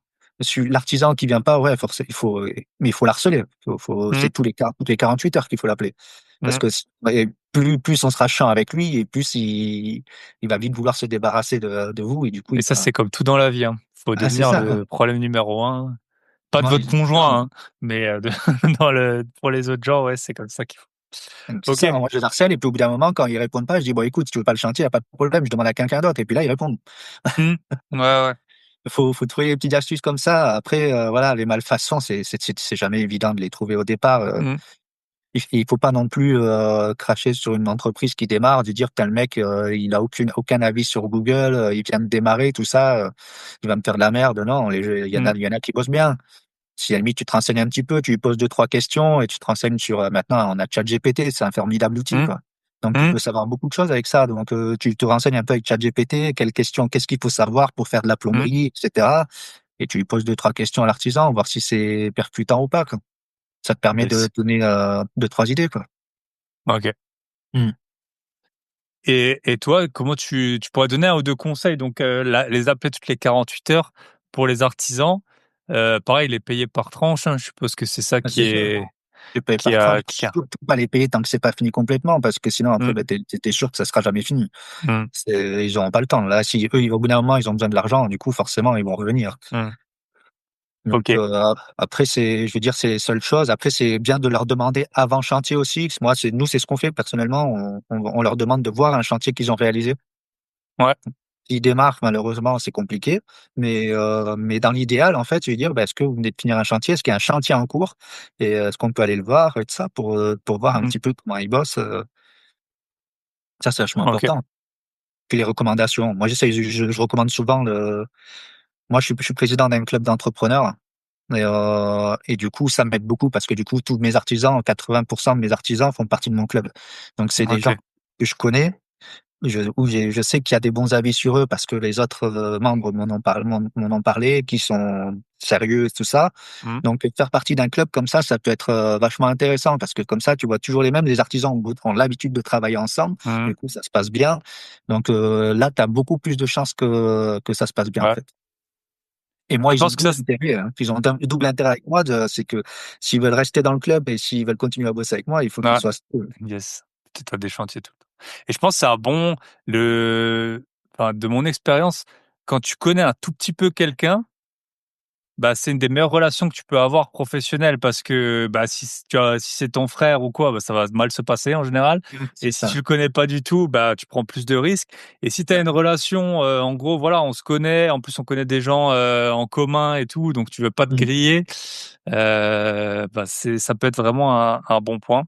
L'artisan qui vient pas, ouais, mais il faut l'harceler. Mmh. C'est toutes les 48 heures qu'il faut l'appeler. Parce Mmh. que et plus on sera chiant avec lui et plus il va vite vouloir se débarrasser de vous et du coup, Et il ça, va c'est comme tout dans la vie, hein. Faut ah, c'est devenir ça, quoi. le problème numéro un. Pas de Ouais, votre conjoint, exactement. hein, mais de pour les autres gens, ouais, c'est comme ça qu'il faut. Donc c'est OK. ça, moi je les harcèle et puis au bout d'un moment quand ils répondent pas, je dis: «Bon écoute, si tu veux pas le chantier, il y a pas de problème, je demande à quelqu'un d'autre» et puis là ils répondent. Mmh. Ouais, ouais. Faut trouver des petites astuces comme ça. Après, voilà, les malfaçons, c'est jamais évident de les trouver au départ, Mmh. il faut pas non plus, cracher sur une entreprise qui démarre, de dire: «Putain le mec, il a aucun avis sur Google, il vient de démarrer tout ça, il va me faire de la merde». Non, Mmh. il y en a qui bossent bien. Si à la limite tu te renseignes un petit peu, tu lui poses 2 3 questions et tu te renseignes sur, maintenant on a ChatGPT, c'est un formidable outil, Mmh. quoi. Donc tu Mmh. peux savoir beaucoup de choses avec ça. Donc, tu te renseignes un peu avec ChatGPT, qu'est-ce qu'il faut savoir pour faire de la Mmh. plomberie et cetera et tu lui poses 2 3 questions à l'artisan, voir si c'est percutant ou pas, quoi. Ça te permet de Yes. te donner, 2-3 idées, quoi. OK. Mmh. Et toi, comment tu pourrais donner un ou 2 conseils donc les appeler toutes les 48 heures pour les artisans, pareil, les payer par tranche, hein, je suppose que c'est ça Bah, c'est sûr. Tu payes qui par tranche, a qui a surtout pas les payer tant que c'est pas fini complètement parce que sinon après, mmh. bah, tu es sûr que ça sera jamais fini. Mmh. Ils auront pas le temps. Là, si eux, au bout d'un moment, ils ont besoin de l'argent, du coup, forcément, ils vont revenir. Mmh. Donc, OK. après, je veux dire, c'est les seules choses. Après, c'est bien de leur demander avant chantier aussi. Moi, c'est ce qu'on fait personnellement. On leur demande de voir un chantier qu'ils ont réalisé. Ouais. S'ils démarrent, malheureusement, c'est compliqué. Mais dans l'idéal, en fait, je veux dire, bah, est-ce que vous venez de finir un chantier? Est-ce qu'il y a un chantier en cours? Et est-ce qu'on peut aller le voir et tout ça pour voir un Mmh. petit peu comment ils bossent? Ça, c'est vachement Ok. important. Puis les recommandations. Moi, je recommande souvent moi, je suis président d'un club d'entrepreneurs. Et du coup, ça m'aide beaucoup parce que du coup, tous mes artisans, 80% de mes artisans font partie de mon club. Donc, c'est des Ok. gens que je connais, je sais qu'il y a des bons avis sur eux parce que les autres membres m'en ont parlé, qui sont sérieux et tout ça. Hmm. Donc, faire partie d'un club comme ça peut être vachement intéressant parce que comme ça, tu vois toujours les mêmes. Les artisans ont l'habitude de travailler ensemble. Hmm. Du coup, ça se passe bien. Donc, là, tu as beaucoup plus de chances que ça se passe bien, en Ouais. fait. Et moi, Je ils ont pense que ça, double intérêt, hein. Ils ont un double intérêt avec moi, c'est que s'ils veulent rester dans le club et s'ils veulent continuer à bosser avec moi, il faut qu'ils ouais. soient stable. Yes. Tu as des chantiers tout le temps. Et je pense que c'est un bon, enfin, de mon expérience, quand tu connais un tout petit peu quelqu'un, bah, c'est une des meilleures relations que tu peux avoir professionnelles parce que bah, si c'est ton frère ou quoi, bah, ça va mal se passer en général. Et C'est si tu ça. le connais pas du tout, bah, tu prends plus de risques. Et si tu as une relation, en gros, voilà, on se connaît, en plus on connaît des gens en commun et tout, donc tu veux pas te Mhm. griller, bah, ça peut être vraiment un bon point.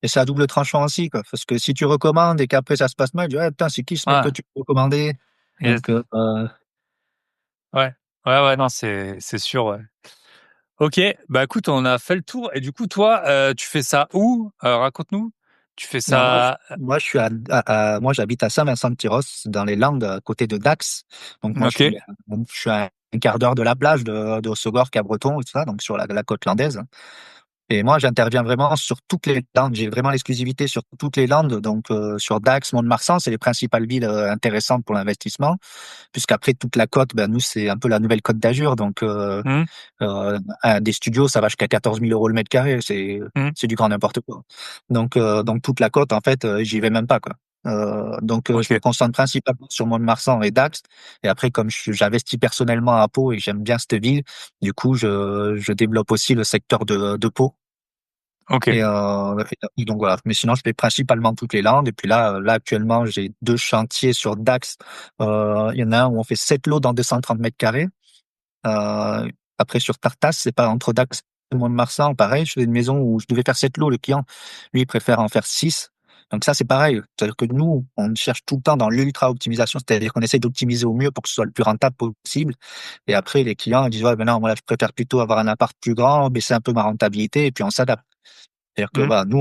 Et c'est à double tranchant aussi, quoi. Parce que si tu recommandes et qu'après ça se passe mal, tu dis, ah, putain, c'est qui ce mec que Ouais, tu peux recommander? yes, Donc, ouais, ouais, non, c'est sûr. Ouais. Ok, bah écoute, on a fait le tour. Et du coup, toi, tu fais ça où? Raconte-nous. Tu fais non, ça. moi, j'habite à Saint-Vincent-de-Tyros, dans les Landes, à côté de Dax. Donc, moi, Ok. je suis à un quart d'heure de la plage de Hossegor, Cabreton et tout ça, donc sur la côte landaise. Et moi, j'interviens vraiment sur toutes les Landes. J'ai vraiment l'exclusivité sur toutes les Landes. Donc, sur Dax, Mont-de-Marsan, c'est les principales villes intéressantes pour l'investissement. Puisqu'après, toute la côte, ben, nous, c'est un peu la nouvelle Côte d'Azur. Donc, Hmm, des studios, ça va jusqu'à 14 000 euros le mètre carré. hmm. C'est du grand n'importe quoi. Donc, toute la côte, en fait, j'y vais même pas, quoi. Je me Ok, concentre principalement sur Mont-de-Marsan et Dax. Et après, comme j'investis personnellement à Pau et j'aime bien cette ville, du coup, je développe aussi le secteur de Pau. ok, Et donc voilà. Mais sinon, je fais principalement toutes les Landes. Et puis là actuellement, j'ai deux chantiers sur Dax. Il y en a un où on fait 7 lots dans 230 mètres carrés. Euh, Après, sur Tartas, c'est pas entre Dax et Mont-de-Marsan, pareil. Je fais une maison où je devais faire 7 lots. Le client, lui, il préfère en faire 6. Donc ça, c'est pareil. C'est-à-dire que nous, on cherche tout le temps dans l'ultra-optimisation, c'est-à-dire qu'on essaie d'optimiser au mieux pour que ce soit le plus rentable possible. Et après, les clients ils disent, ouais, ben non, moi, là, je préfère plutôt avoir un appart plus grand, baisser un peu ma rentabilité, et puis on s'adapte. C'est-à-dire que hmm, bah, nous,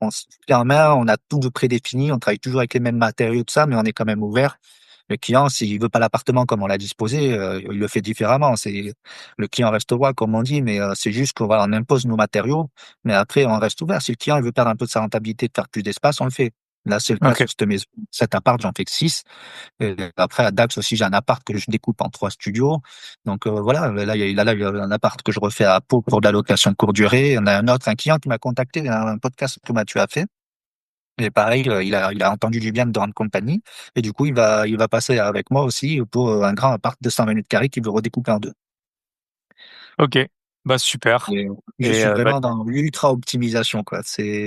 on se fait en main, on a tout de prédéfini, on travaille toujours avec les mêmes matériaux, tout ça, mais on est quand même ouvert. Le client, s'il veut pas l'appartement comme on l'a disposé, il le fait différemment. Le client reste roi, comme on dit, mais c'est juste qu'on on impose nos matériaux, mais après, on reste ouvert. Si le client il veut perdre un peu de sa rentabilité, de faire plus d'espace, on le fait. Là, c'est le cas ok, sur cette maison. Cet appart, j'en fais que 6. Et après, à Dax aussi, j'ai un appart que je découpe en 3 studios. Donc voilà, il y a un appart que je refais à Pau pour de la location de courte durée. Il y en a un client qui m'a contacté, un podcast que Mathieu a fait. Et pareil, il a entendu du bien de rendre compagnie. Et du coup, il va passer avec moi aussi pour un grand appart de 120 mètres carrés qu'il veut redécouper en deux. ok. Bah super. Et je Et suis bah, vraiment dans l'ultra optimisation, quoi.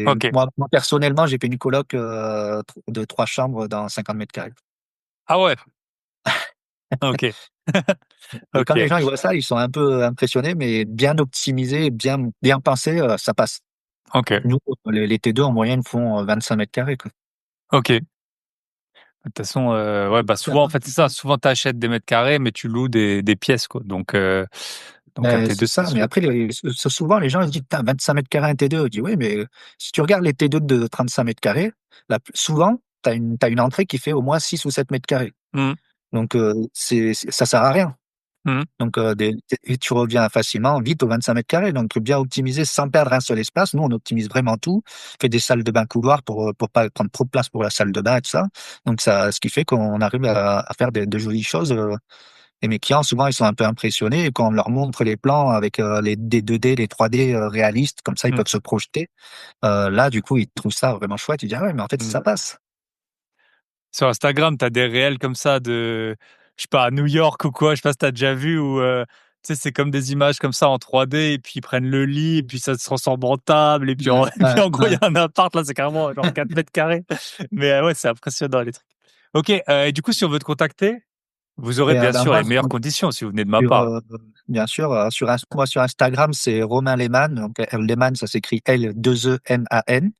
ok. Moi personnellement, j'ai fait une coloc de 3 chambres dans 50 mètres carrés. Ah ouais. Ok. Et quand les Ok. gens ils voient ça, ils sont un peu impressionnés, mais bien optimisé, bien pensé, ça passe. Ok. Nous, les T2 en moyenne font 25 mètres carrés, quoi. Ok. De toute façon, ouais, bah souvent en fait c'est ça. Souvent tu achètes des mètres carrés, mais tu loues des pièces quoi. Donc un C'est T2 c'est ça, mais sûr. après, souvent, les gens ils se disent, putain, 25 mètres carrés un T2. Je dis, oui, mais si tu regardes les T2 de 35 mètres carrés, souvent, t'as une entrée qui fait au moins 6 ou 7 mètres carrés. Hmm, Donc, ça sert à rien. hmm, Donc, et tu reviens facilement, vite aux 25 mètres carrés. Donc, bien optimiser sans perdre un seul espace. Nous, on optimise vraiment tout. On fait des salles de bain couloirs pour pas prendre trop de place pour la salle de bain et tout ça. Donc, ce qui fait qu'on arrive à faire de jolies choses. Et mes clients, souvent, ils sont un peu impressionnés et quand on leur montre les plans avec des 2D, les 3D réalistes, comme ça, ils hmm, peuvent se projeter. Là, du coup, ils trouvent ça vraiment chouette. Ils disent, ah ouais, mais en fait, hmm. ça passe. Sur Instagram, tu as des réels comme ça je sais pas, à New York ou quoi, je sais pas si tu as déjà vu, où tu sais, c'est comme des images comme ça en 3D, et puis ils prennent le lit, et puis ça se transforme en table, et puis Ouais, et puis ouais, en gros, il y ouais. a un appart, là, c'est carrément genre 4 mètres carrés. Mais ouais, c'est impressionnant les trucs. Ok, et du coup, si on veut te contacter, vous aurez Et bien ben, sûr moi, les meilleures conditions si vous venez de ma sur, part. bien sûr, moi, sur Instagram, c'est Romain Lehmann. Donc, Lehmann, ça s'écrit L2EMAN.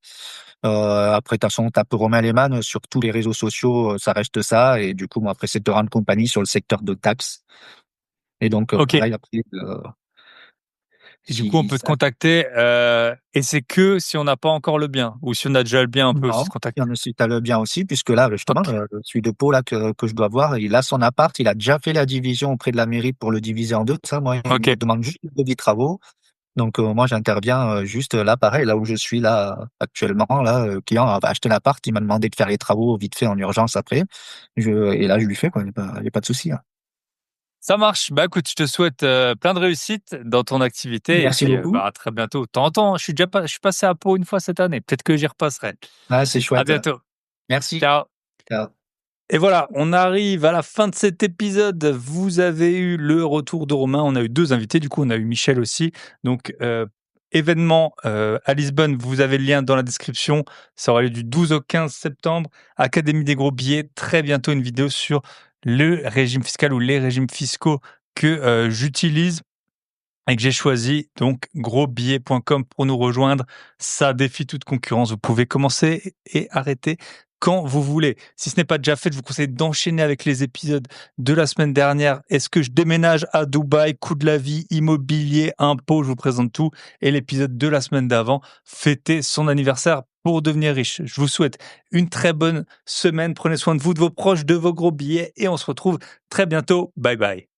Après, de toute façon, tape Romain Lehmann sur tous les réseaux sociaux, ça reste ça. Et du coup, moi, après, c'est de rendre compagnie sur le secteur de taxes. Et donc, Ok. pareil, après, Et du coup, on peut te contacter. Et c'est que si on n'a pas encore le bien, ou si on a déjà le bien, on peut aussi non, se il y contacter. en a si t'as le bien aussi, puisque là, justement, Ok. celui de Pau, là, que je dois voir, il a son appart, il a déjà fait la division auprès de la mairie pour le diviser en deux. Ça, moi, il Ok. me demande juste le devis travaux. Donc, moi, j'interviens juste là, pareil, là où je suis là actuellement. Là, le client va acheter l'appart, il m'a demandé de faire les travaux vite fait en urgence après. Et là, je lui fais, quoi, il y a pas de souci, hein. Ça marche. Bah écoute, je te souhaite plein de réussite dans ton activité et Merci puis beaucoup. bah à très bientôt. T'entends, je suis passé à Pau une fois cette année. Peut-être que j'y repasserai. Ah, c'est À chouette. bientôt. Merci. Ciao. Ciao. Et voilà, on arrive à la fin de cet épisode. Vous avez eu le retour de Romain. On a eu 2 invités. Du coup, on a eu Michel aussi. Donc, événement à Lisbonne. Vous avez le lien dans la description. Ça aura lieu du 12 au 15 septembre. Académie des gros billets. Très bientôt, une vidéo sur le régime fiscal ou les régimes fiscaux que j'utilise et que j'ai choisi, donc grosbillet.com pour nous rejoindre. Ça défie toute concurrence. Vous pouvez commencer et arrêter quand vous voulez. Si ce n'est pas déjà fait, je vous conseille d'enchaîner avec les épisodes de la semaine dernière. Est-ce que je déménage à Dubaï? Coût de la vie, immobilier, impôts, je vous présente tout. Et l'épisode de la semaine d'avant, fêter son anniversaire pour devenir riche. Je vous souhaite une très bonne semaine. Prenez soin de vous, de vos proches, de vos gros billets et on se retrouve très bientôt. Bye bye.